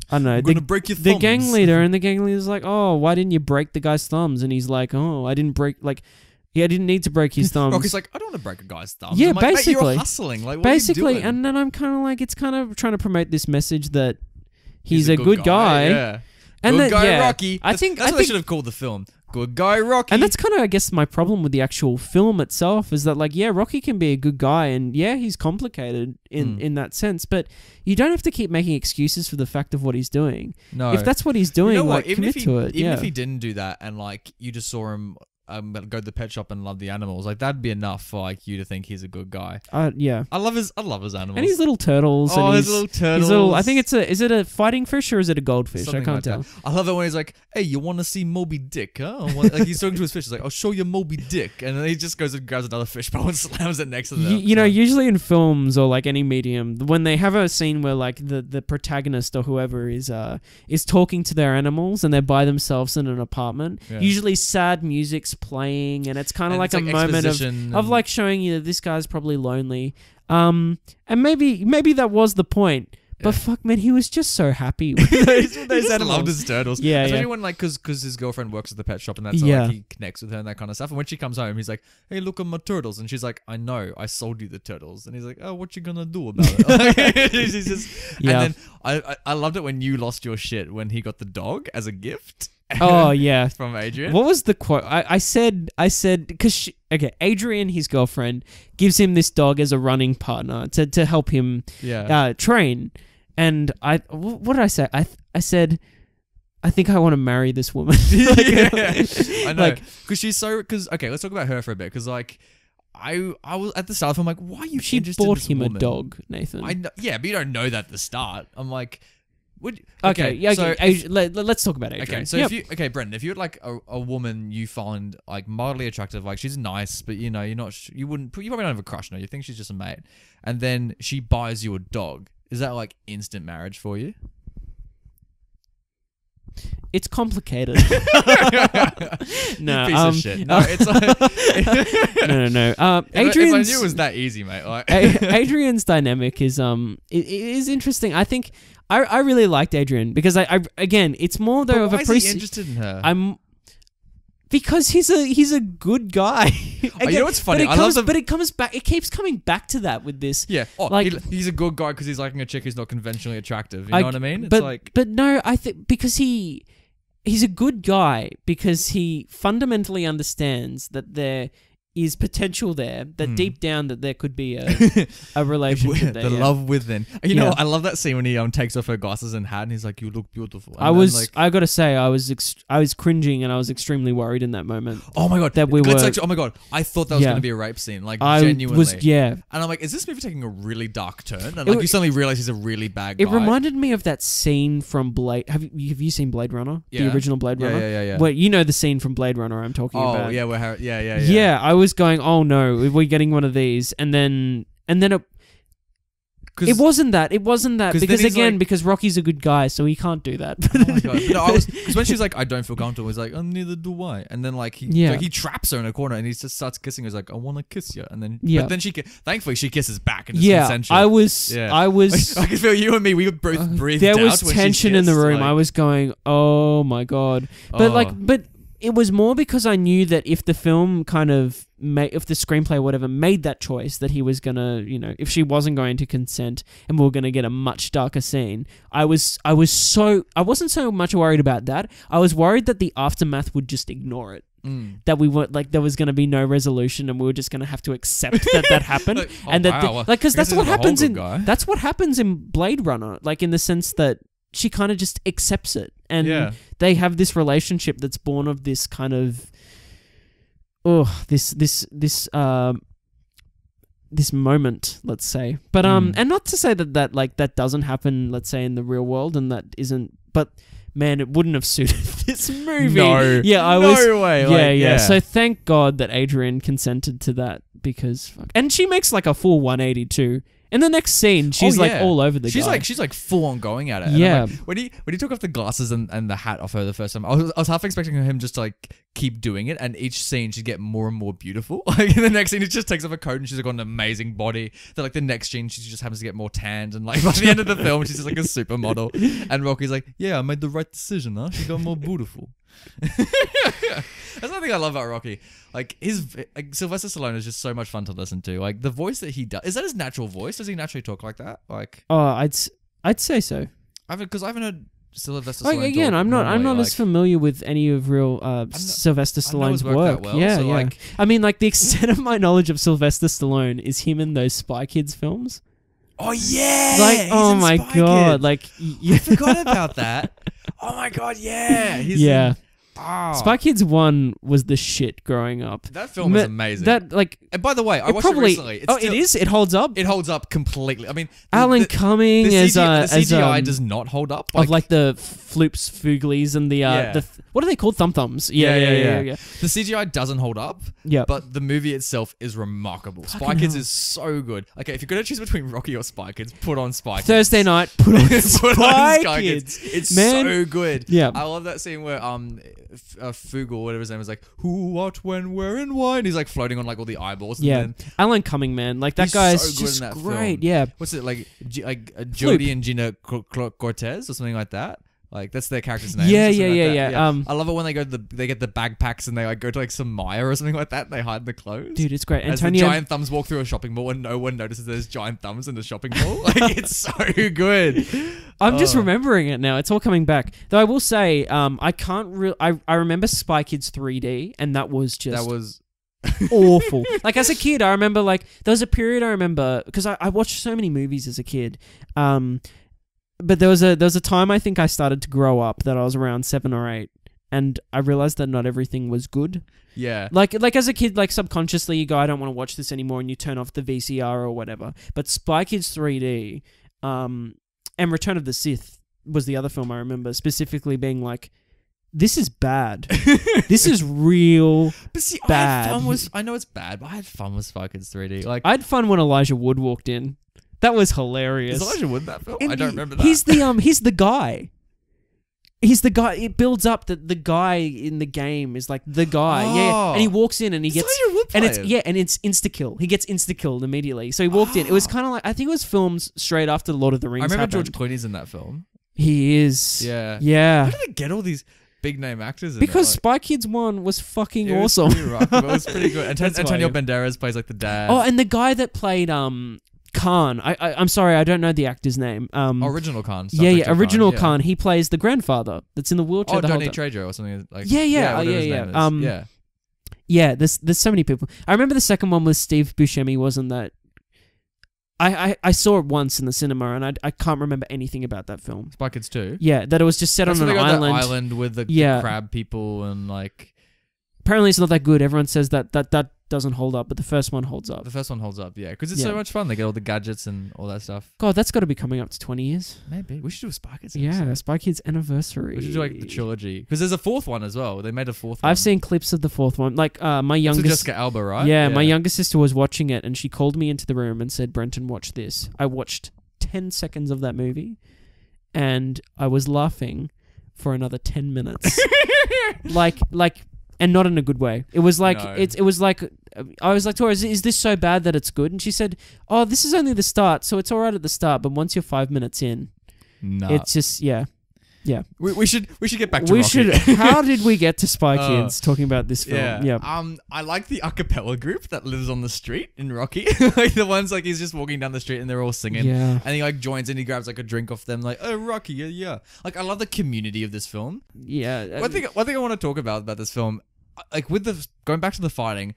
the gang leader, and the gang leader's like, oh, why didn't you break the guy's thumbs? And he's like, oh, I didn't break I didn't need to break his thumbs. Rocky's like, I don't want to break a guy's thumbs. Yeah, I'm like, basically. Mate, you're hustling. Like, what are you doing? And then I'm kind of like, it's kind of trying to promote this message that he's a good guy. Yeah. And good guy Rocky. That's what they should have called the film. Good guy Rocky. And that's kind of, I guess, my problem with the actual film itself is that, like, Rocky can be a good guy, and he's complicated in that sense, but you don't have to keep making excuses for the fact of what he's doing. No. If that's what he's doing, commit to it. Even if he didn't do that, and like you just saw him go to the pet shop and love the animals, like that'd be enough for like you to think he's a good guy. Yeah. I love his animals. And his little turtles. Oh, his little turtles. I think is it a fighting fish or is it a goldfish? Something I can't tell. That. I love it when he's like, hey, you want to see Moby Dick, huh? Like he's talking to his fish. He's like, I'll show you Moby Dick. And then he just goes and grabs another fish bowl and slams it next to them. You know, usually in films or like any medium, when they have a scene where like the protagonist or whoever is talking to their animals and they're by themselves in an apartment, usually sad music's playing, and it's kind of like a moment of like showing you that this guy's probably lonely. And maybe that was the point. But fuck, man, he was just so happy with those animals. Loved his turtles. Yeah, especially when like, cause his girlfriend works at the pet shop, and that's how like, he connects with her and that kind of stuff. And when she comes home, he's like, "Hey, look at my turtles," and she's like, "I know, I sold you the turtles." And he's like, "Oh, what you gonna do about it?" He's just, and then I loved it when you lost your shit when he got the dog as a gift. Oh yeah, from Adrian. What was the quote? I said because Adrian, his girlfriend, gives him this dog as a running partner to help him train. And what did I say? I said, I think I want to marry this woman. I know. Because okay, let's talk about her for a bit. Because like, I was at the start, I'm like, why are you interested in this woman? She bought him a dog, Nathan. But you don't know that at the start. I'm like, let's talk about Adrian. Okay, so Brendan, if you're like a woman you find like mildly attractive, like she's nice, but you probably don't have a crush on her. You think she's just a mate, and then she buys you a dog. Is that like instant marriage for you? It's complicated. No, piece of shit. No, it's like no. If I knew it was that easy, mate. Like Adrian's dynamic is it is interesting. I think I really liked Adrian because I again, it's more though of a why is he interested in her? Because he's a good guy. Again, you know what's funny? But it comes back. It keeps coming back to that with this. Yeah. He's a good guy because he's liking a chick who's not conventionally attractive. You know what I mean? But no, I think because he's a good guy because he fundamentally understands that there is potential there, that deep down that there could be a relationship there. The love within. You know, I love that scene when he takes off her glasses and hat and he's like, "You look beautiful." And I gotta say, I was cringing and I was extremely worried in that moment. Oh my god, that we were. Oh my god, I thought that was gonna be a rape scene, like genuinely. And I'm like, is this movie taking a really dark turn? And you suddenly realize he's a really bad guy. It reminded me of that scene from Blade. Have you seen Blade Runner? Yeah. The original Blade Runner. Yeah. Well, you know the scene from Blade Runner I'm talking about. Oh yeah, Yeah, I was going, oh no, we're getting one of these, and then it wasn't that because Rocky's a good guy, so he can't do that. Oh my god! Because when she's like, I don't feel comfortable, he's like, oh, neither do I. And then like he traps her in a corner and he just starts kissing her. He's like, I want to kiss you, and then but then thankfully she kisses back and it's consensual. I was I can feel you and me. We both breathed. There was tension in the room. I was going, oh my god, but it was more because I knew that if the film if the screenplay or whatever made that choice that he was gonna, if she wasn't going to consent and we were gonna get a much darker scene, I wasn't so much worried about that. I was worried that the aftermath would just ignore it. That we were like there was going to be no resolution and we were just going to have to accept that happened. Because that's what happens in Blade Runner, like in the sense that she kind of just accepts it, and they have this relationship that's born of this kind of this moment, let's say. But and not to say that doesn't happen, let's say, in the real world, and that isn't, but man, it wouldn't have suited this movie. No. Yeah, no way. Yeah. So thank God that Adrian consented to that, because fuck. And she makes like a full 180 too. In the next scene, she's like all over the guy. She's like full on going at it. Yeah. Like, when he took off the glasses and the hat off her the first time, I was half expecting him just to like keep doing it, and each scene she'd get more and more beautiful. Like in the next scene, he just takes off her coat and she's like got an amazing body. Then like the next scene, she just happens to get more tanned, and like by the end of the film, she's just like a supermodel. And Rocky's like, yeah, I made the right decision, huh? She got more beautiful. That's another thing I love about Rocky. Like Sylvester Stallone is just so much fun to listen to. Like the voice that he does, is that his natural voice? Does he naturally talk like that? Like, I'd say so. Because I haven't heard Sylvester Stallone. Again, I'm not as familiar with any of real Sylvester Stallone's work. Well, yeah, so yeah. like, I mean, like the extent of my knowledge of Sylvester Stallone is him in those Spy Kids films. Oh yeah! Like, oh my god! Kids. Like, I forgot about that. Oh my god! Yeah, Spy Kids 1 was the shit growing up. That film was amazing. And by the way, I watched it recently. It is? It holds up? It holds up completely. I mean, Alan Cumming the CGI does not hold up. Like the Floops, Fooglies, and the what are they called? Thumb-thumbs. Yeah. The CGI doesn't hold up. Yeah. But the movie itself is remarkable. Spy Kids is so good. Okay, if you're gonna choose between Rocky or Spy Kids, put on Spy Kids. Thursday night, put on Spy Kids. It's so good. Yeah. I love that scene where Fugal, whatever his name is, like who, what, when, where, and why, and he's like floating on like all the eyeballs. Yeah. And then Alan Cumming, man, like that guy's so just good in that great. Film. Yeah. What's it like? Jodie and Gina Cortez or something like that. Like that's their character's name. Yeah. I love it when they get the backpacks and they like go to like some Maya or something like that. And they hide the clothes. Dude, it's great. As the giant thumbs walk through a shopping mall and no one notices there's giant thumbs in the shopping mall. Like it's so good. I'm just remembering it now. It's all coming back. Though I will say, I remember Spy Kids 3D, and that was awful. Like as a kid, I remember like there was a period I remember because I watched so many movies as a kid. But there was a time I think I started to grow up that I was around 7 or 8, and I realized that not everything was good. Yeah. Like as a kid, like subconsciously you go, I don't want to watch this anymore, and you turn off the VCR or whatever. But Spy Kids 3D, and Return of the Sith was the other film I remember specifically being like, this is bad. This is real but see, bad. I know it's bad, but I had fun with Spy Kids 3D. Like I had fun when Elijah Wood walked in. That was hilarious. Is Elijah Wood in that film? I don't remember that. He's the guy. He's the guy. It builds up that the guy in the game is like the guy. Oh. Yeah, and he walks in and he gets and it's insta kill. He gets insta killed immediately. So he walked in. It was kind of like I think it was filmed straight after Lord of the Rings. I remember happened. George Clooney's in that film. He is. Yeah. Yeah. How did they get all these big name actors in because it? Spy Kids 1 was fucking it was awesome. It was pretty good. Antonio Banderas plays like the dad. Oh, and the guy that played Khan. I'm sorry, I don't know the actor's name. Original Khan. Original Khan. He plays the grandfather that's in the wheelchair. Oh, Johnny Trejo or something like. Yeah. Yeah, there's so many people. I remember the second one was Steve Buscemi, wasn't that? I saw it once in the cinema, and I can't remember anything about that film. Spy Kids 2? Yeah, that it was just set on an island. That island with the crab people and like. Apparently, it's not that good. Everyone says that doesn't hold up, but the first one holds up. The first one holds up, yeah, because it's so much fun. They get all the gadgets and all that stuff. God, that's got to be coming up to 20 years. Maybe we should do a Spy Kids. Yeah, Spy Kids anniversary. We should do like the trilogy because there's a fourth one as well. They made a fourth one. I've seen clips of the fourth one. Like my youngest Jessica Alba, right? Yeah, my younger sister was watching it, and she called me into the room and said, "Brenton, watch this." I watched 10 seconds of that movie, and I was laughing for another 10 minutes. like. And not in a good way. It was like it was like I was like, Tora, is this so bad that it's good? And she said, "Oh, this is only the start, so it's all right at the start, but once you're 5 minutes in, it's just Yeah. We should get back to Rocky. How did we get to Spy Kids talking about this film? Yeah. I like the a cappella group that lives on the street in Rocky. Like the ones like he's just walking down the street and they're all singing. Yeah. And he like joins in, he grabs like a drink off them, like, oh Rocky, yeah. Like I love the community of this film. Yeah. One thing I want to talk about this film, like with the going back to the fighting,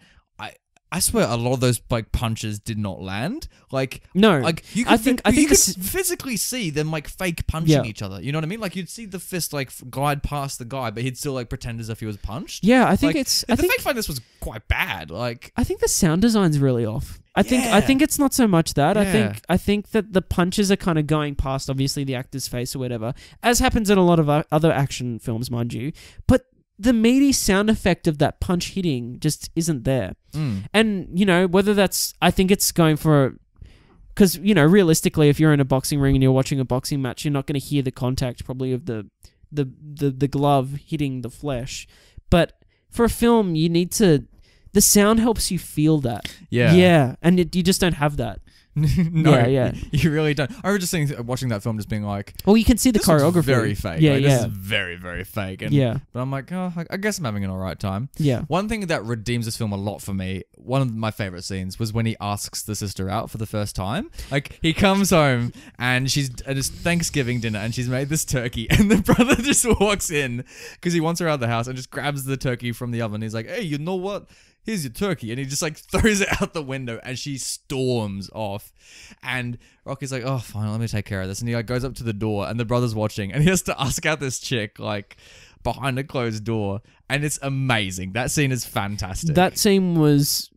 I swear a lot of those like punches did not land. Like no, like you could, you could physically see them like fake punching each other. You know what I mean? Like you'd see the fist like glide past the guy, but he'd still like pretend as if he was punched. Yeah, I think like, it's. I think fake fight this was quite bad. Like I think the sound design's really off. I think it's not so much that. I think that the punches are kind of going past obviously the actor's face or whatever, as happens in a lot of other action films, mind you. But the meaty sound effect of that punch hitting just isn't there. And, you know, whether that's... I think it's going for... Because, you know, realistically, if you're in a boxing ring and you're watching a boxing match, you're not going to hear the contact probably of the glove hitting the flesh. But for a film, you need to... The sound helps you feel that. Yeah. Yeah, and you just don't have that. No, you really don't. I was just watching that film, just being like, well, you can see the choreography. Very fake. Yeah, like, this is very, very fake. And, but I'm like, oh, I guess I'm having an alright time. Yeah. One thing that redeems this film a lot for me, one of my favorite scenes was when he asks the sister out for the first time. Like he comes home and it's Thanksgiving dinner and she's made this turkey and the brother just walks in because he wants her out of the house and just grabs the turkey from the oven. He's like, hey, you know what? Here's your turkey. And he just like throws it out the window and she storms off. And Rocky's like, oh, fine, let me take care of this. And he like goes up to the door and the brother's watching and he has to ask out this chick like behind a closed door. And it's amazing. That scene is fantastic. That scene was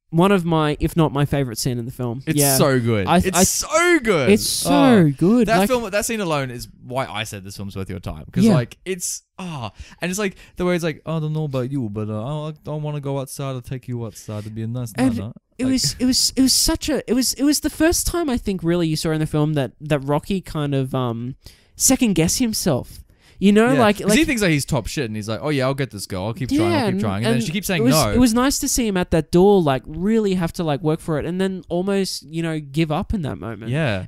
one of my, if not my favorite scene in the film. It's so good. It's so good. It's so good. That scene alone is why I said this film's worth your time. Because like it's and it's like the way it's like, I don't know about you, but I don't want to go outside. I'll take you outside. It'd be a nice night. It was the first time I think really you saw in the film that Rocky kind of second guess himself. You know, like he thinks like he's top shit, and he's like, "Oh yeah, I'll get this girl. I'll keep trying." And then she keeps saying no. It was nice to see him at that door, like really have to like work for it, and then almost give up in that moment. Yeah.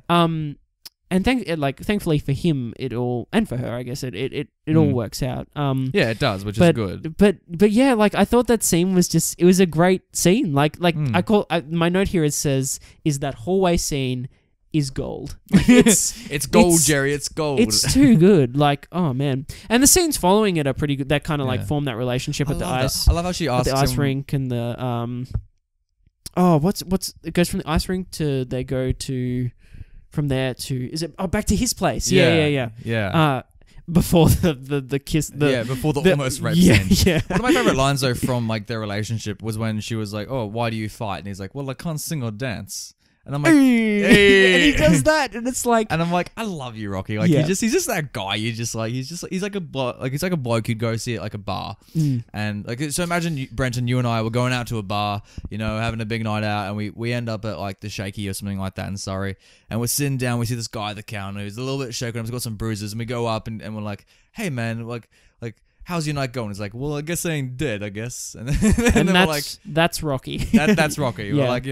And thankfully for him, it all, and for her, I guess it all works out. Yeah, it does, which is good. But yeah, like I thought that scene was it was a great scene. My note here says that hallway scene is gold. It's gold, Jerry. It's gold. It's too good. Like, oh man, and the scenes following it are pretty good. That kind of like form that relationship at the ice. I love how she asks the ice rink and the it goes from the ice rink to they go to from there to back to his place. Yeah. Before the kiss, before the almost rape scene. Yeah. One of my favorite lines though from like their relationship was when she was like, "Oh, why do you fight?" And he's like, "Well, I can't sing or dance." And I'm like, hey. And he does that, and it's like, and I'm like, I love you, Rocky. Like he's just that guy. He's like a bloke who'd go see it like a bar, and like so imagine Brenton, you and I were going out to a bar, having a big night out, and we end up at like the Shaky or something like that in Surrey, and we're sitting down. We see this guy at the counter who's a little bit shaken. He's got some bruises, and we go up and we're like, hey man, like. How's your night going? He's like, well, I guess I ain't dead, I guess. And then we're like, that's Rocky. That's Rocky. We're like,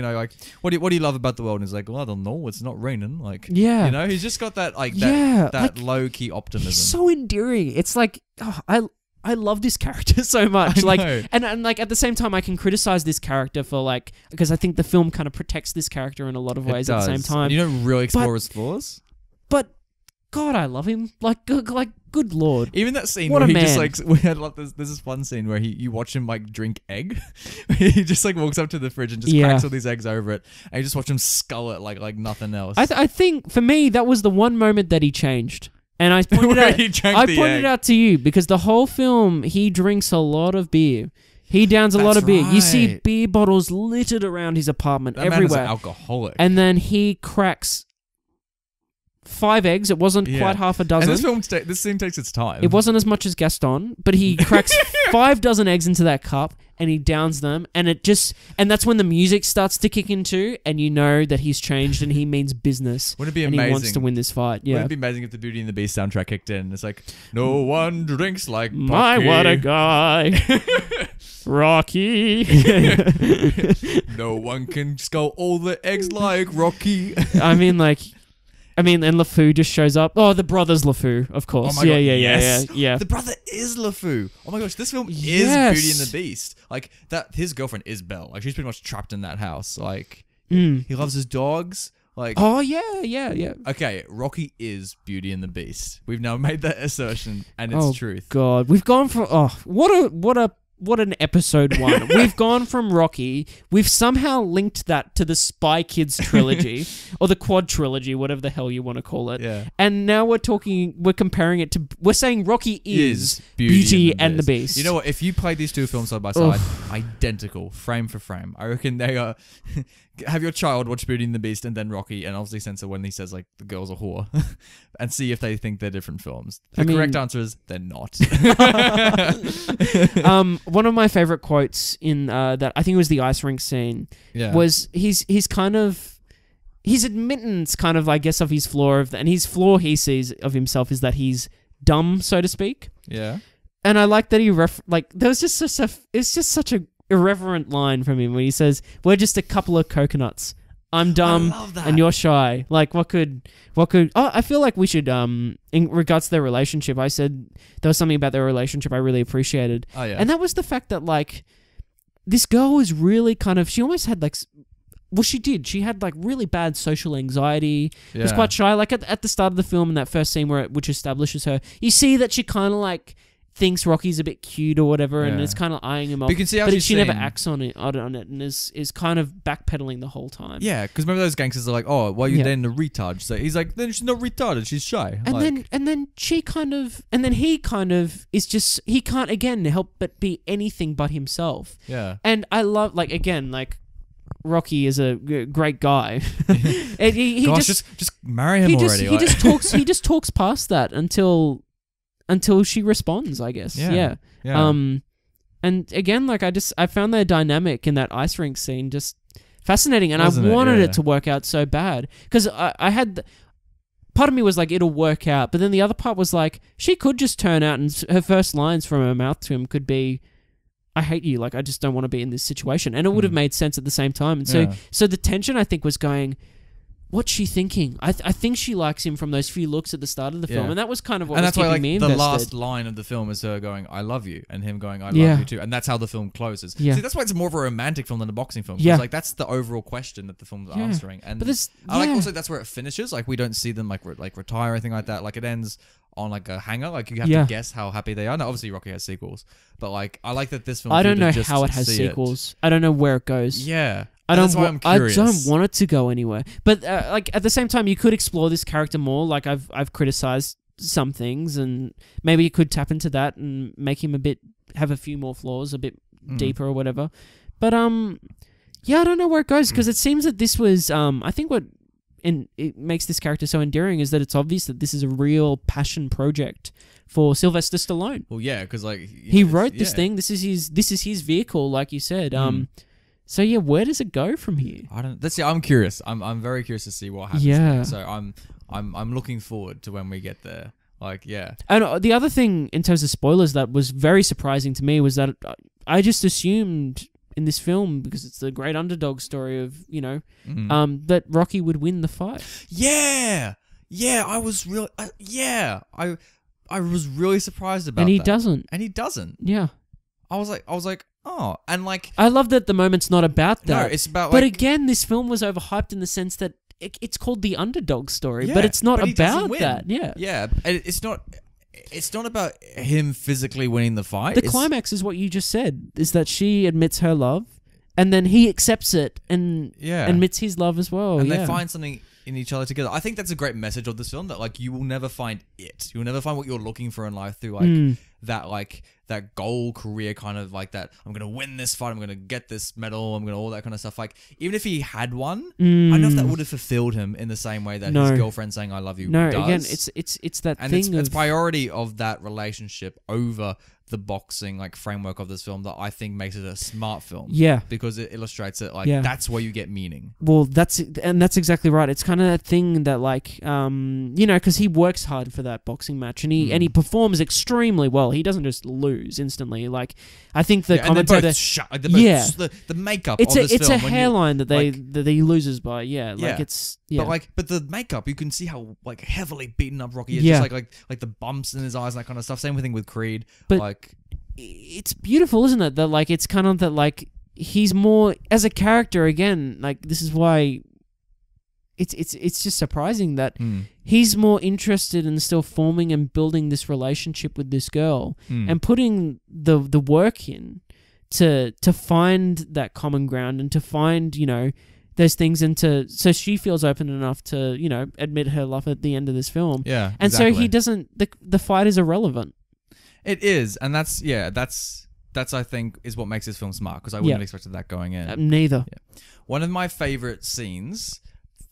what do you love about the world? And he's like, well, I don't know. It's not raining. Like, he's just got that that low key optimism. He's so endearing. It's like, I love this character so much. And like at the same time, I can criticize this character for because I think the film kind of protects this character in a lot of ways at the same time. And you don't really explore his flaws. But God, I love him. Good Lord. Even that scene what where he man. just there's this one scene where you watch him drink egg. He just walks up to the fridge and just cracks all these eggs over it, and you just watch him scull it like nothing else. I think for me that was the one moment that he changed. And I pointed out to you because the whole film he drinks a lot of beer. He downs a lot of beer. You see beer bottles littered around his apartment everywhere. Man is an alcoholic. And then he cracks 5 eggs. It wasn't quite half a dozen. And this scene takes its time. It wasn't as much as Gaston, but he cracks 5 dozen eggs into that cup and he downs them, and that's when the music starts to kick in too, and you know that he's changed and he means business. Wouldn't it be amazing? And he wants to win this fight. Yeah. Wouldn't it be amazing if the Beauty and the Beast soundtrack kicked in? It's like, no one drinks like Bucky. My, what a guy. Rocky. No one can scull all the eggs like Rocky. I mean, I mean, and LeFou just shows up. Oh, the brother's LeFou, of course. Oh my God, yeah. The brother is LeFou. Oh my gosh, this film is Yes. Beauty and the Beast. Like that, his girlfriend is Belle. Like she's pretty much trapped in that house. Like he loves his dogs. Like Oh yeah. okay, Rocky is Beauty and the Beast. We've now made that assertion, and it's truth. God, we've gone from what an episode 1. We've gone from Rocky. We've somehow linked that to the Spy Kids trilogy or the Quad trilogy, whatever the hell you want to call it. Yeah. And now we're comparing it to, we're saying Rocky is Beauty and the Beast. You know what? If you play these two films side by side, identical, frame for frame, I reckon they are. Have your child watch Beauty and the Beast and then Rocky, and obviously censor when he says like the girl's a whore, and see if they think they're different films. The correct answer is they're not. One of my favorite quotes in that, I think it was the ice rink scene, was his admittance, kind of, I guess, of his flaw and his flaw he sees of himself is that he's dumb, so to speak. Yeah. And I like that he there was just it's just such a irreverent line from him when he says, "We're just a couple of coconuts. I'm dumb and you're shy." Like, what could I feel like we should in regards to their relationship, I said there was something about their relationship I really appreciated. Oh yeah. And that was the fact that like this girl was really kind of, she almost had like, well, she did. She had like really bad social anxiety. Yeah. Was quite shy. Like at the start of the film in that first scene which establishes her, you see that she kind of like thinks Rocky's a bit cute or whatever, and it's kind of eyeing him off. But you can see how she never acts on it, and is kind of backpedaling the whole time. Yeah, because remember those gangsters are like, "Oh, why are you dating a retard?" So he's like, "Then she's not retarded. She's shy." And then he kind of is just, he can't again help but be anything but himself. Yeah. And I love, like, again, like, Rocky is a great guy. And he just marry him already. He just talks past that until she responds, I guess. Yeah. And again, like, I found their dynamic in that ice rink scene just fascinating, and I wanted it to work out so bad, because I had part of me was like, it'll work out, but then the other part was like, she could just turn out and her first lines from her mouth to him could be, "I hate you, like, I just don't want to be in this situation," and it would have made sense at the same time. And so the tension, I think, was going, what's she thinking? I think she likes him from those few looks at the start of the film, and that was kind of what was keeping me invested. The last line of the film is her going, "I love you," and him going, "I love you too," and that's how the film closes. Yeah. See, that's why it's more of a romantic film than a boxing film. Yeah, like that's the overall question that the film's answering, and I like also that's where it finishes. Like we don't see them like retire or anything like that. Like it ends on like a hanger. Like you have to guess how happy they are. Now, obviously, Rocky has sequels, but like I like that this film. I don't know how it has sequels. I don't know where it goes. Yeah. I don't want it to go anywhere. But like at the same time, you could explore this character more. Like I've criticized some things, and maybe you could tap into that and make him have a few more flaws, a bit deeper or whatever. But I don't know where it goes, because it seems that this was I think it makes this character so endearing is that it's obvious that this is a real passion project for Sylvester Stallone. Well, yeah, because like he wrote this thing. This is his vehicle, like you said. So yeah, where does it go from here? I'm curious. I'm very curious to see what happens. Yeah. So I'm looking forward to when we get there. Like, yeah. And the other thing in terms of spoilers that was very surprising to me was that I just assumed in this film, because it's the great underdog story of, that Rocky would win the fight. Yeah. Yeah, I was really I was really surprised about that. And he doesn't. And he doesn't. Yeah. I was like, oh, and like I love that the moment's not about that. No, it's about But again, this film was overhyped in the sense that it's called the underdog story, but it's not about that. Yeah. Yeah, it's not about him physically winning the fight. The climax is what you just said, is that she admits her love, and then he accepts it and admits his love as well. And they find something in each other together. I think that's a great message of this film, that like you will never find it. You'll never find what you're looking for in life through like that goal career kind of like that. I'm going to win this fight. I'm going to get this medal. I'm going to all that kind of stuff. Like even if he had one, I don't know if that would have fulfilled him in the same way that his girlfriend saying "I love you" does. Again, it's that and thing. It's priority of that relationship over the boxing like framework of this film that I think makes it a smart film. Yeah. Because it illustrates it like that's where you get meaning. Well, that's exactly right. It's kind of that thing that like, because he works hard for that boxing match and he performs extremely well. He doesn't just lose instantly. Like, I think the commentator, the makeup. It's a hairline that he loses by. But the makeup, you can see how like heavily beaten up Rocky is. Just like the bumps in his eyes and that kind of stuff. Same thing with Creed. But like, it's beautiful, isn't it? That like it's kind of that like he's more as a character again. Like this is why it's just surprising that he's more interested in still forming and building this relationship with this girl and putting the work in to find that common ground and to find those things and so she feels open enough to admit her love at the end of this film. Yeah, and so he doesn't. The fight is irrelevant. It is, and that's I think is what makes this film smart because I wouldn't have expected that going in. Neither. Yeah. One of my favorite scenes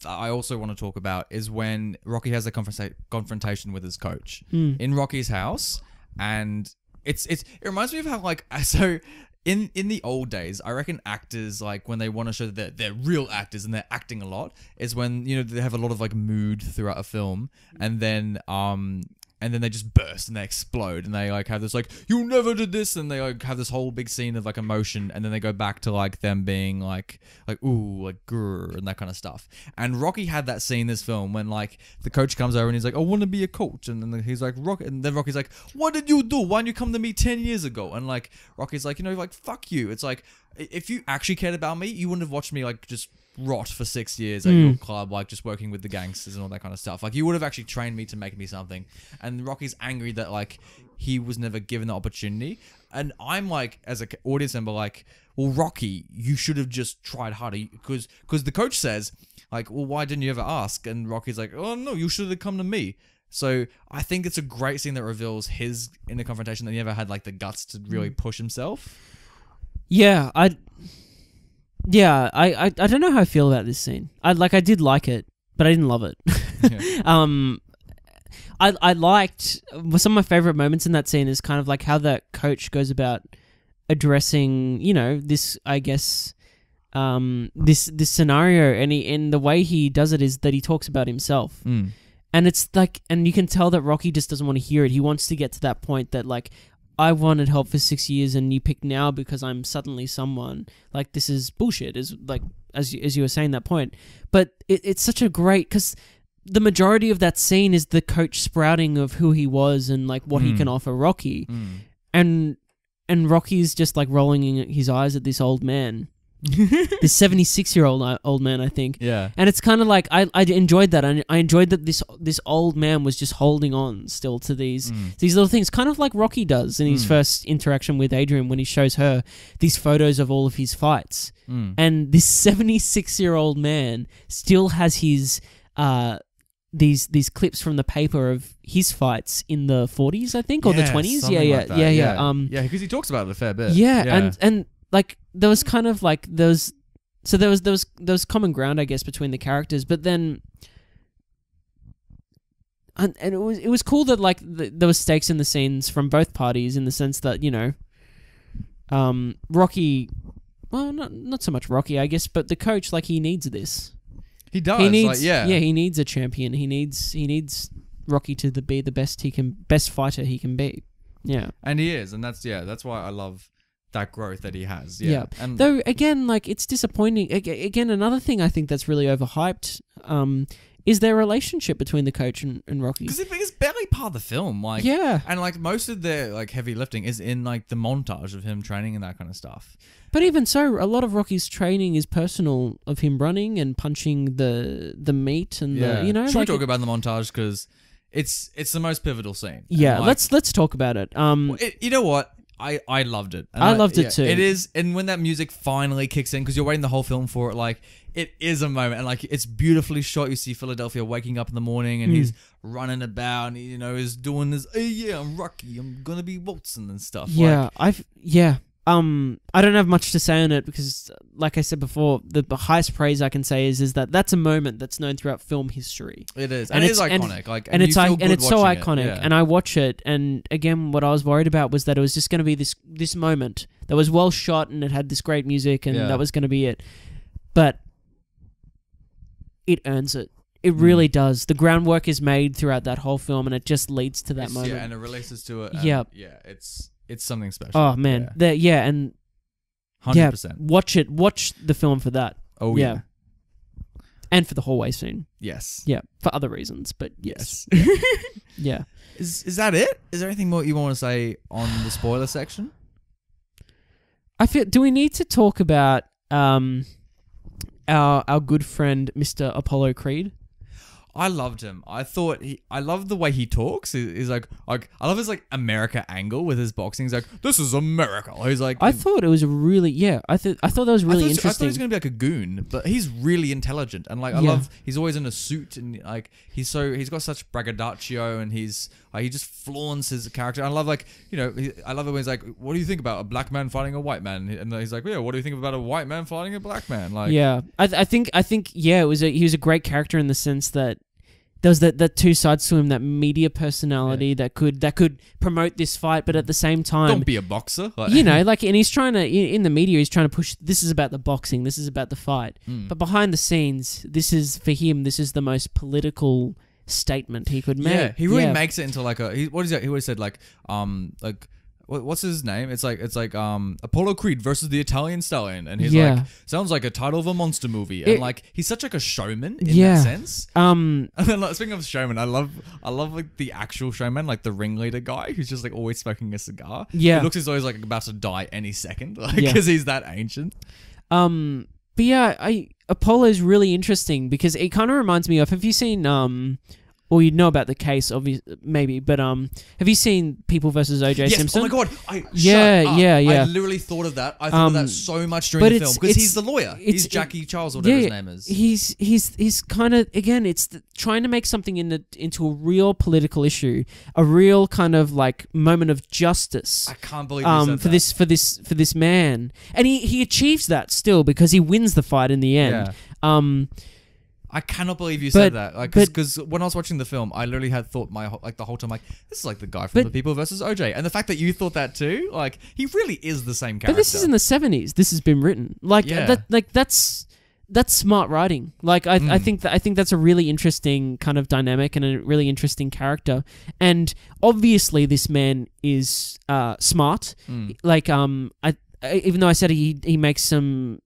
that I also want to talk about is when Rocky has a confrontation with his coach in Rocky's house, and it reminds me of how like so. In the old days, I reckon actors, like, when they want to show that they're real actors and they're acting a lot, is when, they have a lot of, like, mood throughout a film, and then they just burst and they explode, and they, like, have this, like, you never did this, and they, like, have this whole big scene of, like, emotion, and then they go back to, like, them being, like, ooh, like, grrr, and that kind of stuff. And Rocky had that scene in this film when, like, the coach comes over and he's like, I want to be a coach, and then he's like, Rocky, and then Rocky's like, what did you do? Why didn't you come to me 10 years ago? And, like, Rocky's like, like, fuck you. It's like, if you actually cared about me, you wouldn't have watched me, like, just rot for 6 years at your club, like just working with the gangsters and all that kind of stuff. Like you would have actually trained me to make me something. And Rocky's angry that like he was never given the opportunity. And I'm like, as an audience member, like, well, Rocky, you should have just tried harder because the coach says like, well, why didn't you ever ask? And Rocky's like, oh no, you should have come to me. So I think it's a great scene that reveals his inner confrontation that he never had like the guts to really push himself. Yeah, I don't know how I feel about this scene. I did like it, but I didn't love it. Yeah. I liked some of my favorite moments in that scene is kind of like how that coach goes about addressing, this, I guess, this scenario, and the way he does it is that he talks about himself. And it's like, and you can tell that Rocky just doesn't want to hear it. He wants to get to that point that like, I wanted help for 6 years and you pick now because I'm suddenly someone. Like, this is bullshit, is like, as you were saying that point. But it's such a great, because the majority of that scene is the coach sprouting of who he was and like what he can offer Rocky. And Rocky's just like rolling his eyes at this old man. This 76-year-old old man, I think. Yeah. And it's kind of like I enjoyed that. I enjoyed that this old man was just holding on still to these little things, kind of like Rocky does in his first interaction with Adrian when he shows her these photos of all of his fights. And this 76-year-old man still has his these clips from the paper of his fights in the 40s, I think, or the 20s. Yeah, because he talks about it a fair bit. And like there was kind of like there was common ground, I guess, between the characters, but then and it was cool that like there was stakes in the scenes from both parties in the sense that Rocky, well, not so much Rocky, I guess, but the coach, like, he needs this. He does. He needs, like, yeah, he needs a champion. He needs Rocky to be the best fighter he can be. Yeah, and he is, and that's why I love that growth that he has. Yeah. And though again, like, it's disappointing. Again, another thing I think that's really overhyped is their relationship between the coach and Rocky. Because it's barely part of the film. Like, yeah. And like most of their like heavy lifting is in like the montage of him training and that kind of stuff. But even so, a lot of Rocky's training is personal, of him running and punching the meat and the, Should we talk about the montage, because it's the most pivotal scene. Yeah, like, let's talk about it. You know what? I loved it. And I loved it too. It is, and when that music finally kicks in, because you're waiting the whole film for it, like, it is a moment, and like, it's beautifully shot. You see Philadelphia waking up in the morning, and he's running about, and he's doing this. Hey, yeah, I'm Rocky. I'm gonna be waltzing and stuff. Yeah, I don't have much to say on it because, like I said before, the highest praise I can say is that that's a moment that's known throughout film history. It is, and it's iconic. And it's so iconic. Yeah. And I watch it, and again, what I was worried about was that it was just going to be this moment that was well shot, and it had this great music, and that was going to be it. But it earns it. It really does. The groundwork is made throughout that whole film, and it just leads to that moment. Yeah, and it releases to it. Yeah, it's something special. Oh man, and 100%. Watch the film for that. Oh yeah. And for the hallway scene. Yes. Yeah, for other reasons, but yes. Yeah. Is that it? Is there anything more you want to say on the spoiler section? I feel. Do we need to talk about our good friend Mr. Apollo Creed? I loved him. I love the way he talks. He's like I love his like America angle with his boxing. He's like, this is America. He's like, I thought it was I thought that was really interesting. I thought he was gonna be like a goon, but he's really intelligent and like I love. He's always in a suit and like he's got such braggadocio and he just flaunts his character. I love like I love it when he's like, what do you think about a black man fighting a white man? And he's like, yeah, what do you think about a white man fighting a black man? Like I think he was a great character in the sense that there was that two sides to him, that media personality that could promote this fight, but at the same time, don't be a boxer. And he's trying to in the media, he's trying to push. This is about the boxing. This is about the fight. But behind the scenes, this is for him. This is the most political statement he could make. Yeah, he really makes it into like what is that? He always said like what's his name? It's like Apollo Creed versus the Italian Stallion, and he's like, sounds like a title of a monster movie, and like he's such like a showman in that sense. And then, like, speaking of showman, I love like the actual showman, like the ringleader guy who's just like always smoking a cigar. Yeah, he looks as though he's like about to die any second, like because he's that ancient. But yeah, Apollo's really interesting because it kind of reminds me of. Have you seen or you know about the case, obviously, maybe, but have you seen People versus O.J. Simpson? Oh my god! Yeah. I literally thought of that. I thought of that so much during the film because he's the lawyer. He's Jackie Charles or whatever his name is. He's kind of again. It's trying to make something into a real political issue, a real kind of like moment of justice. I can't believe you said that. for this man, and he achieves that still because he wins the fight in the end. Yeah. I cannot believe you said that. Like, because when I was watching the film, I literally had thought the whole time, like, this is like the guy from the People versus OJ, and the fact that you thought that too, like, he really is the same character. But this is in the 70s. This has been written. Like, that's smart writing. Like, I think that's a really interesting kind of dynamic and a really interesting character. And obviously, this man is smart. Like, even though I said he makes some.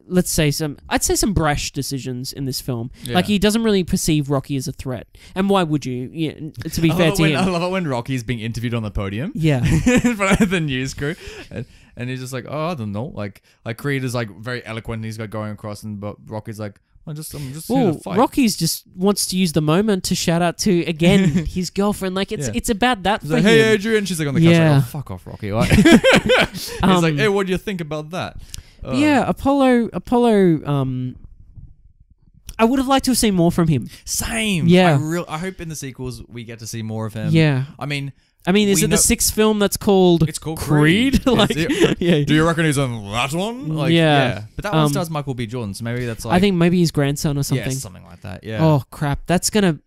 I'd say some brash decisions in this film. Yeah. Like, he doesn't really perceive Rocky as a threat. And why would you? Yeah, to be fair to him. I love it when Rocky's being interviewed on the podium. Yeah. In front of the news crew. And he's just like, oh, I don't know. Like Creed is like very eloquent and he's like going across and Rocky's like, I'm just here to fight. Rocky's just wants to use the moment to shout out to, again, his girlfriend. Like, it's about that he's for like, him. Hey, Adrian. She's like on the couch like, oh, fuck off, Rocky. Like, he's like, hey, what do you think about that? Yeah, Apollo. I would have liked to have seen more from him. Same. Yeah. I hope in the sequels we get to see more of him. Yeah. I mean, is it the sixth film that's called? It's called Creed. Like, yeah. Do you reckon he's on that one? Like, yeah. But that one stars Michael B. Jordan, so maybe that's like. I think maybe his grandson or something. Yeah, something like that. Yeah. Oh crap! That's gonna.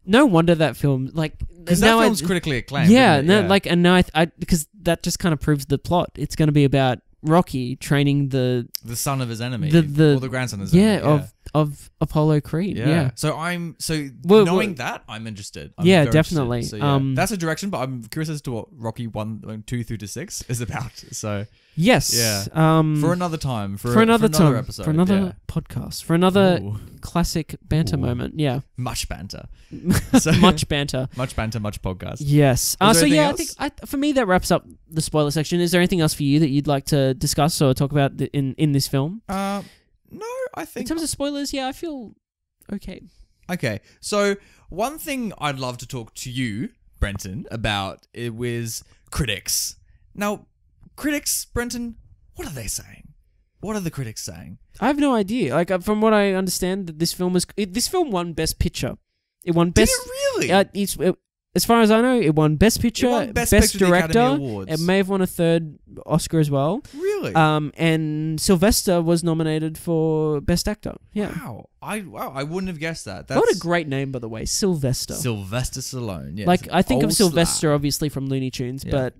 No wonder that film because that film's critically acclaimed. Yeah. Because that just kind of proves the plot. It's going to be about Rocky training the son of his enemy, or the grandson of his enemy. Of Apollo Creed. Yeah. So knowing that, I'm interested. I'm very definitely. Interested. So, that's a direction, but I'm curious as to what Rocky 1, 2 through to 6 is about. So yes. Yeah. For another time. For another time, episode. For another podcast. For another classic banter moment. Yeah. Much banter. Much banter. Much banter. Much podcast. Yes. I think for me that wraps up the spoiler section. Is there anything else for you that you'd like to discuss or talk about in this film? No, I think... In terms of spoilers, I feel okay. Okay, so one thing I'd love to talk to you, Brenton, about it was critics. Now, critics, Brenton, what are they saying? What are the critics saying? I have no idea. Like, from what I understand, that this film won Best Picture. It won Best... Did it really? as far as I know, it won Best Picture, Best Best Picture at the Academy Director. Awards. It may have won a third Oscar as well. Really? And Sylvester was nominated for Best Actor. Yeah. Wow. I wouldn't have guessed that. That's What a great name, by the way, Sylvester. Sylvester Stallone. Yeah. Like, I think of Old Sylvester slap. obviously from Looney Tunes, Yeah. but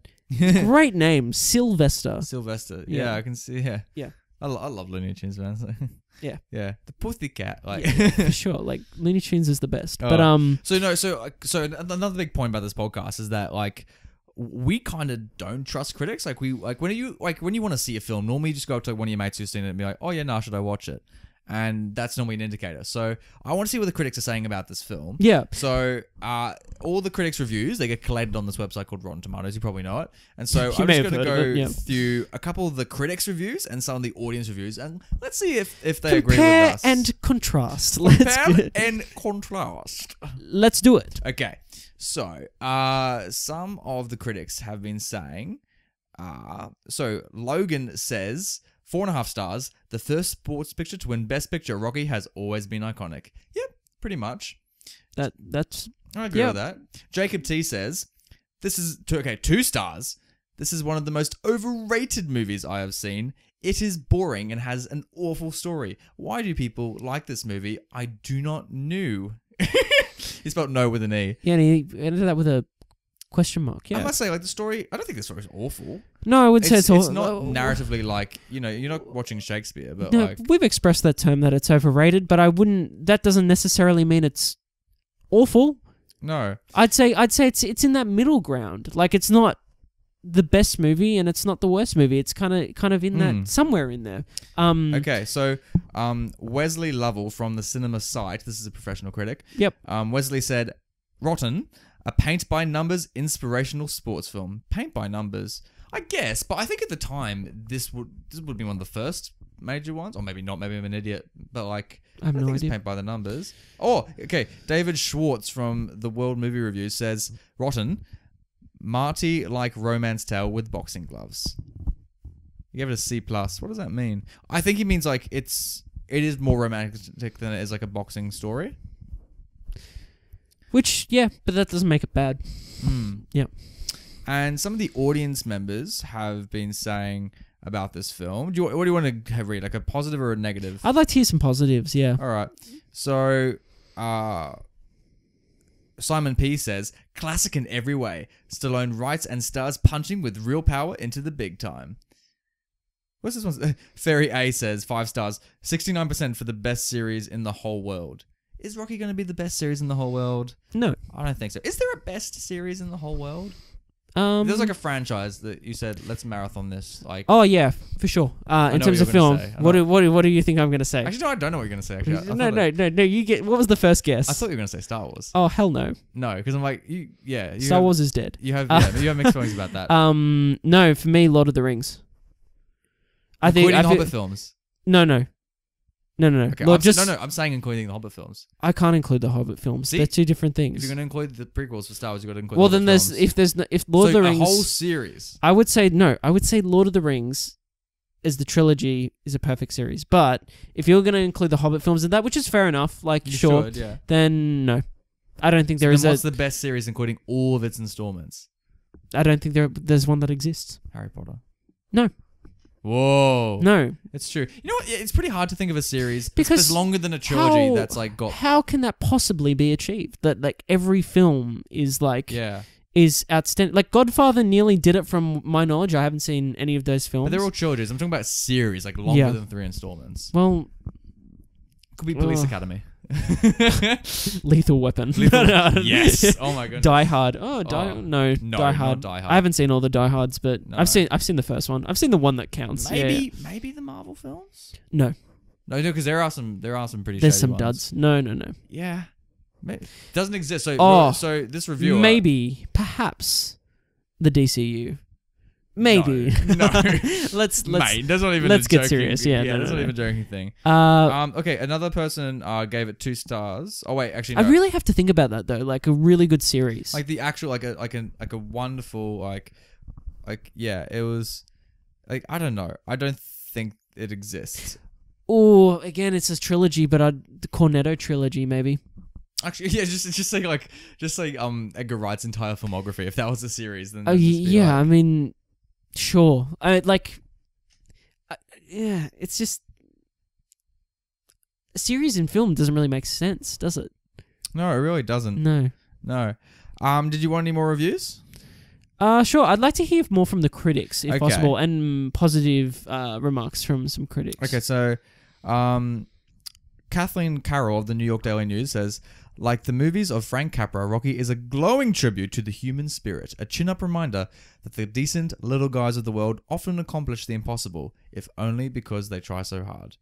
great name, Sylvester. Sylvester. Yeah. Yeah, I can see. Yeah. Yeah. I love Looney Tunes, man. So. Yeah. Yeah. The Pussycat. Like. Yeah, for sure. Like, Looney Tunes is the best. But So another big point about this podcast is that like we kind of don't trust critics. Like when you want to see a film, normally you just go up to one of your mates who's seen it and be like, oh yeah, nah, should I watch it? And that's normally an indicator. So I want to see what the critics are saying about this film. yeah. So all the critics' reviews, they get collated on this website called Rotten Tomatoes. You probably know it. And so You I'm may just have going to heard go of it, yeah. through a couple of the critics' reviews and some of the audience reviews, and let's see if they agree Compare with us. and contrast. Compare and contrast. Let's do it. Okay, so some of the critics have been saying, so Logan says 4.5 stars. The first sports picture to win Best Picture, Rocky has always been iconic. Yep, pretty much. That's I agree with that. Jacob T says, this is 2 stars. This is one of the most overrated movies I have seen. It is boring and has an awful story. Why do people like this movie? I do not know. He spelled no with an E. yeah. And he ended that with a question mark. Yeah. I must say, like, the story, I don't think the story is awful. No, I would say It's it's not narratively like, you're not watching Shakespeare, but No, like... we've expressed that term that it's overrated, but I wouldn't. That doesn't necessarily mean it's awful. No. I'd say it's in that middle ground. Like, it's not the best movie and it's not the worst movie. It's kind of in that somewhere in there. Okay, so Wesley Lovell from the Cinema Site, this is a professional critic. Yep. Wesley said, rotten, a paint-by-numbers inspirational sports film. Paint by numbers, I guess, but I think at the time this would be one of the first major ones, or maybe not. Maybe I'm an idiot, but like I have no think idea. it's paint by the numbers. Oh, okay. David Schwartz from the World Movie Review says, rotten, Marty like romance tale with boxing gloves. You gave it a C+. What does that mean? I think he means like it is more romantic than it is like a boxing story. Which, yeah, but that doesn't make it bad. Yeah. And some of the audience members have been saying about this film. What do you want to read? Like a positive or a negative? I'd like to hear some positives, yeah. All right. So, Simon P says, classic in every way. Stallone writes and stars punching with real power into the big time. What's this one? Ferry A says, 5 stars. 69% for the best series in the whole world. Is Rocky going to be the best series in the whole world? No. I don't think so. Is there a best series in the whole world? There's like a franchise that you said, let's marathon this. Like, oh yeah, for sure. In terms of film, what do you think I'm going to say? Actually, no, I don't know what you're going to say. Actually, No. You get. What was the first guess? I thought you were going to say Star Wars. Oh hell no. No, because I'm like, Star Wars is dead. You have mixed feelings about that. No, for me, Lord of the Rings. Including the Hobbit films. No. Okay, I'm saying including the Hobbit films. I can't include the Hobbit films. See? They're two different things. If you're going to include the prequels for Star Wars, you've got to include. Well, the then Hobbit films. if Lord of the Rings, a whole series. I would say no. I would say Lord of the Rings, as the trilogy, is a perfect series. But if you're going to include the Hobbit films in that, which is fair enough, like You sure, should, yeah. then no. I don't think there Then is what's the best series, including all of its installments? I don't think there's one that exists. Harry Potter. No. Whoa. No. It's true. You know what? It's pretty hard to think of a series Because that's longer than a trilogy that's like got... How can that possibly be achieved? That like every film is like... Yeah. Is outstanding. Like Godfather nearly did it from my knowledge. I haven't seen any of those films. But they're all trilogies. I'm talking about series, like longer than 3 installments. Well... Could be Police Academy. Lethal Weapon. Yes. Oh my god. Die Hard. No, Die Hard. Not Die Hard. I haven't seen all the Die Hards, but No. I've seen the first one. I've seen the one that counts. Maybe Yeah. the Marvel films. No. Because there are some pretty. There's shady some ones. duds. No. Yeah. Doesn't exist. So this reviewer Maybe, perhaps, the DCU. Maybe. No. let's Mate, that's not even. let's a get joking, serious. Yeah, that's no. not even a joking thing. Okay, another person gave it 2 stars. Oh wait, actually, no. I really have to think about that though. Like a really good series. Like the actual, like a wonderful, like yeah, it was, like I don't know. I don't think it exists. Or again, it's a trilogy, but the Cornetto trilogy maybe. Actually, yeah, just like Edgar Wright's entire filmography. If that was a series, then yeah, I mean, sure. Yeah, it's just a series in film doesn't really make sense, does it? No, it really doesn't. No. Did you want any more reviews? Sure. I'd like to hear more from the critics, if possible, and positive remarks from some critics. Okay, so Kathleen Carroll of the New York Daily News says, like the movies of Frank Capra, Rocky is a glowing tribute to the human spirit, a chin-up reminder that the decent little guys of the world often accomplish the impossible, if only because they try so hard.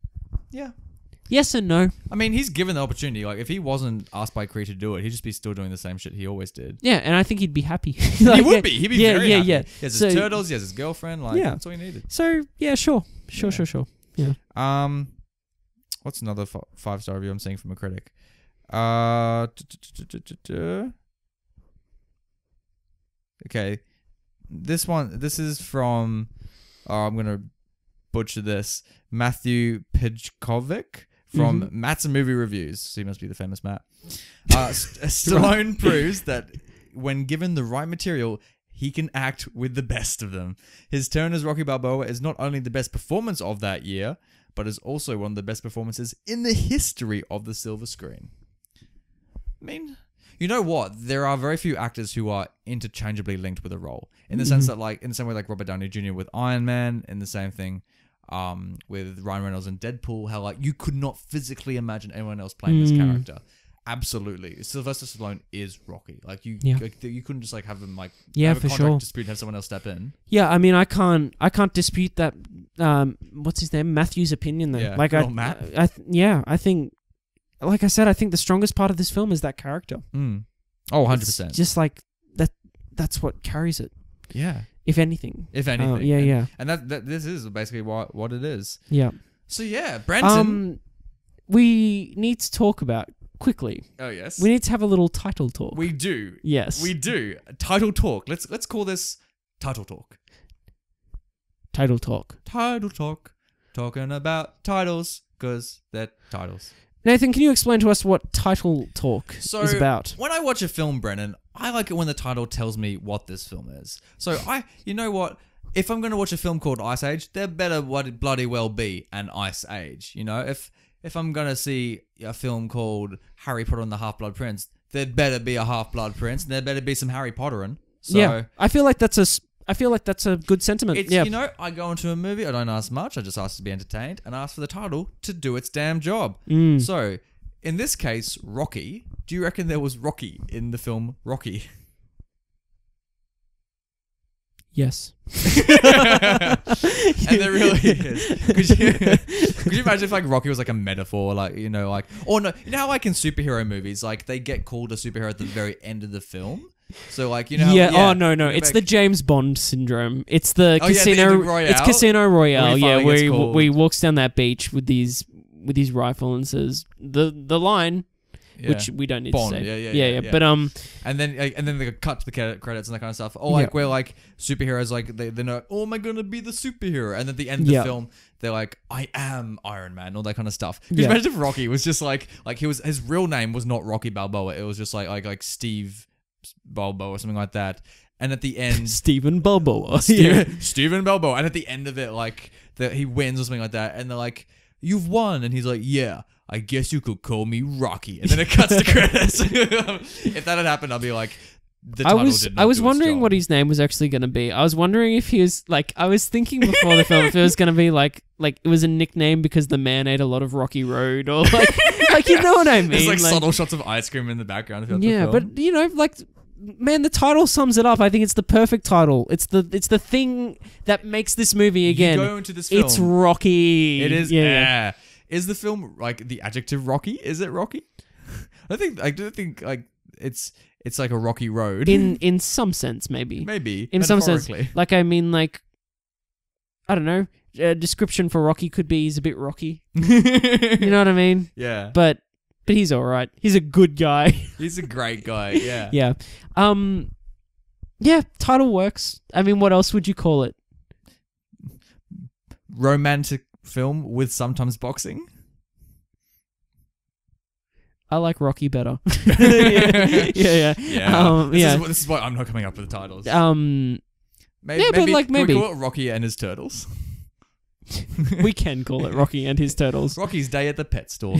Yeah. Yes and no. I mean, he's given the opportunity. Like, if he wasn't asked by Cree to do it, he'd just be still doing the same shit he always did. Yeah, and I think he'd be happy. He would be. He'd be very happy. Yeah. He has his turtles, he has his girlfriend. Like, that's all he needed. So, yeah, sure. Sure. Yeah. What's another 5-star review I'm seeing from a critic? Okay. This is from, I'm going to butcher this, Matthew Pijkovic from Matt's Movie Reviews. So he must be the famous Matt. Stallone proves that when given the right material, he can act with the best of them. His turn as Rocky Balboa is not only the best performance of that year, but is also one of the best performances in the history of the silver screen. I mean, you know what? There are very few actors who are interchangeably linked with a role. In the sense that, like, in the same way like Robert Downey Jr. with Iron Man, and the same thing with Ryan Reynolds and Deadpool, how, like, you could not physically imagine anyone else playing this character. Absolutely. Sylvester Stallone is Rocky. Like, you couldn't just, like, have him, like, have a contract dispute and have someone else step in. Yeah, I mean, I can't dispute that, what's his name? Matthew's opinion, though. Yeah. Like, Matt. I think, like I said, I think the strongest part of this film is that character. Oh, 100%. It's just like, that's what carries it. Yeah. If anything. Yeah. And that this is basically what it is. Yeah. So, yeah, Brenton. We need to talk about, quickly. Oh, yes. We need to have a little title talk. We do. Yes. We do. Title talk. Let's call this Title Talk. Title talk. Title talk. Talking about titles, because they're titles. Nathan, can you explain to us what title talk is about? When I watch a film, Brennan, I like it when the title tells me what this film is. So you know what? If I'm going to watch a film called Ice Age, there better bloody well be an Ice Age. You know, if I'm going to see a film called Harry Potter and the Half-Blood Prince, there'd better be a Half-Blood Prince, and there better be some Harry Pottering. So, yeah, I feel like that's a good sentiment. You know, I go into a movie, I don't ask much, I just ask to be entertained, and ask for the title to do its damn job. So, in this case, Rocky, do you reckon there was Rocky in the film Rocky? Yes. And there really is. Could you imagine if, like, Rocky was like a metaphor, like, you know, like, or no, you know how, like, in superhero movies, like, they get called a superhero at the very end of the film? So, like, you know, oh no, it's the James Bond syndrome. It's the Casino Royale. It's Casino Royale, where he walks down that beach with his rifle and says the line. Yeah. Which we don't need Bond, to say. Yeah. But and then they cut to the credits and that kind of stuff. Or like where like superheroes like they know, oh, am I gonna be the superhero? And at the end of the film, they're like, I am Iron Man, all that kind of stuff. Can you imagine if Rocky was just like his real name was not Rocky Balboa. It was just like Steve Balboa or something like that. And at the end, Stephen Balboa. Stephen Balboa. And at the end of it, like he wins or something like that. And they're like, you've won. And he's like, yeah, I guess you could call me Rocky. And then it cuts to credits. If that had happened, I'd be like, I was wondering what his name was actually going to be. I was wondering if he was like, I was thinking before the film if it was going to be like it was a nickname because the man ate a lot of Rocky Road, or like you know what I mean? There's like subtle shots of ice cream in the background. But you know, like, man, the title sums it up. I think it's the perfect title. It's the thing that makes this movie again. You go into this film. It's Rocky. It is. Yeah. Is the film like the adjective Rocky? Is it Rocky? I do think like it's like a rocky road. In some sense, maybe. Maybe. In some sense. Like, I mean, like, I don't know. A description for Rocky could be he's a bit rocky. You know what I mean? Yeah. But he's all right. He's a good guy. He's a great guy. Yeah. Yeah. Yeah, title works. I mean, what else would you call it? Romantic film with sometimes boxing. I like Rocky better. yeah. This is why I'm not coming up with the titles. Maybe, but like can we call it Rocky and his turtles? We can call it Rocky and his turtles. Rocky's day at the pet store.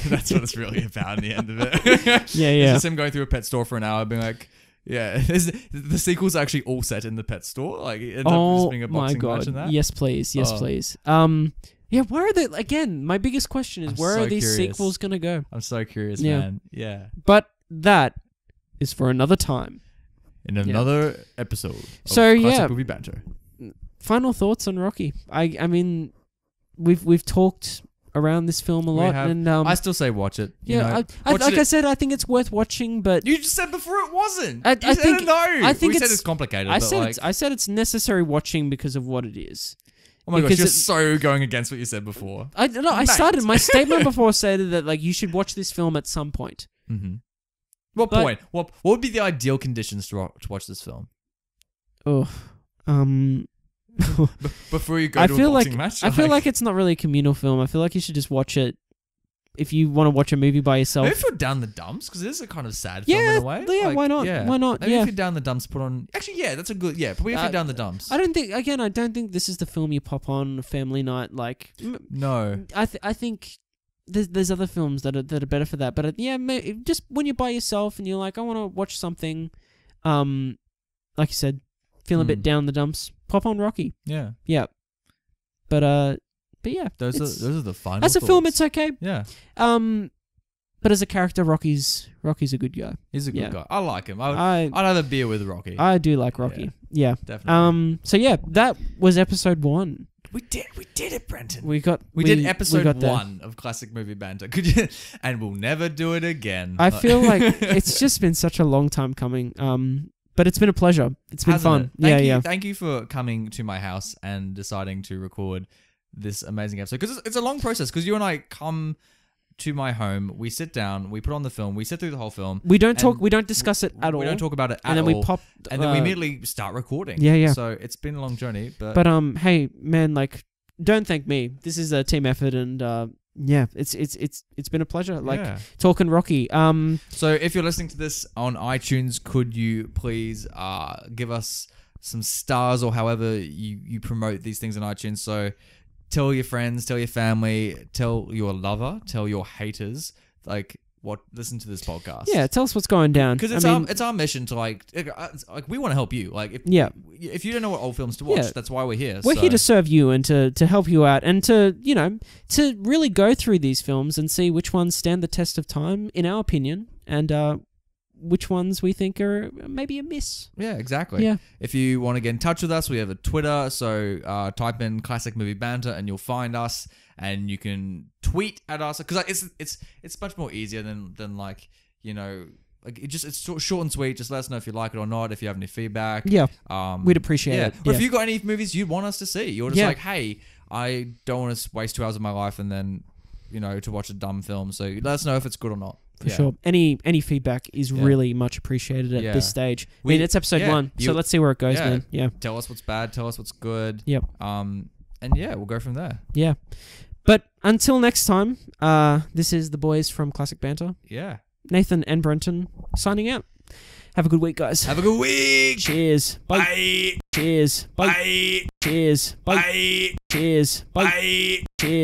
That's what it's really about in the end of it. Yeah. It's just him going through a pet store for an hour, being like, yeah. The sequel's actually all set in the pet store. Like, it ends up just being a boxing match and that. Yes, please. Please. Yeah, where are they? Again, my biggest question is, where are these sequels going to go? I'm so curious, man. Yeah. But that is for another time. In another episode of Classic Movie Banter. Final thoughts on Rocky. I mean, we've talked around this film a lot, and I still say watch it. I said, I think it's worth watching, but you just said before it wasn't. I think no. I think said it's complicated. I said it's necessary watching because of what it is. Oh my gosh, you're so going against what you said before. I started my statement before saying that like you should watch this film at some point. Mm-hmm. What point? What would be the ideal conditions to watch this film? Before you go to a boxing match? I feel like it's not really a communal film. I feel like you should just watch it if you want to watch a movie by yourself. Maybe if you're down the dumps, because it is a kind of sad film in a way. Yeah, why not? Yeah. Why not? Maybe if you're down the dumps, put on... Actually, yeah, that's a good... Yeah, probably if you're down the dumps. I don't think this is the film you pop on a family night. Like... No. I think... There's other films that are better for that, but just when you're by yourself and you're like, I want to watch something, like you said, feeling a bit down the dumps, pop on Rocky. Yeah. But yeah, those are the final. As a film, it's okay. Yeah. But as a character, Rocky's a good guy. He's a good guy. I like him. I'd have a beer with Rocky. I do like Rocky. Yeah. Definitely. So yeah, that was episode 1. We did it, Brenton. We did episode 1 of Classic Movie Banter. Could you? And we'll never do it again. I feel like it's just been such a long time coming. But it's been a pleasure. It's been fun. Thank you for coming to my house and deciding to record this amazing episode. Because it's a long process. Because you and I come to my home, we sit down, we put on the film, we sit through the whole film. We don't talk. We don't discuss it at all. We don't talk about it at all. And then we pop. And then we immediately start recording. Yeah. So it's been a long journey, but hey, man, like, don't thank me. This is a team effort, and it's been a pleasure. Like talking Rocky. So if you're listening to this on iTunes, could you please give us some stars or however you promote these things on iTunes? So tell your friends, tell your family, tell your lover, tell your haters, listen to this podcast. Yeah, tell us what's going down. Because it's our mission to like we want to help you. Like if you don't know what old films to watch, that's why we're here. We're here to serve you and to help you out and to really go through these films and see which ones stand the test of time in our opinion, and which ones we think are maybe a miss. Yeah, exactly. Yeah. If you want to get in touch with us, we have a Twitter. So type in Classic Movie Banter and you'll find us. And you can tweet at us because it's much more easier than it's short and sweet. Just let us know if you like it or not. If you have any feedback, we'd appreciate it. Or if you got any movies you'd want us to see, you're just like, hey, I don't want to waste 2 hours of my life and then to watch a dumb film. So let us know if it's good or not. For sure. Any feedback is really much appreciated at this stage. I mean, it's episode 1, so let's see where it goes, man. Yeah. Tell us what's bad. Tell us what's good. Yep. And we'll go from there. Yeah. But until next time, this is the boys from Classic Banter. Yeah. Nathan and Brenton signing out. Have a good week, guys. Have a good week. Cheers. Bye. Bye. Cheers. Bye. Bye. Cheers. Bye. Bye. Cheers. Bye. Bye. Cheers.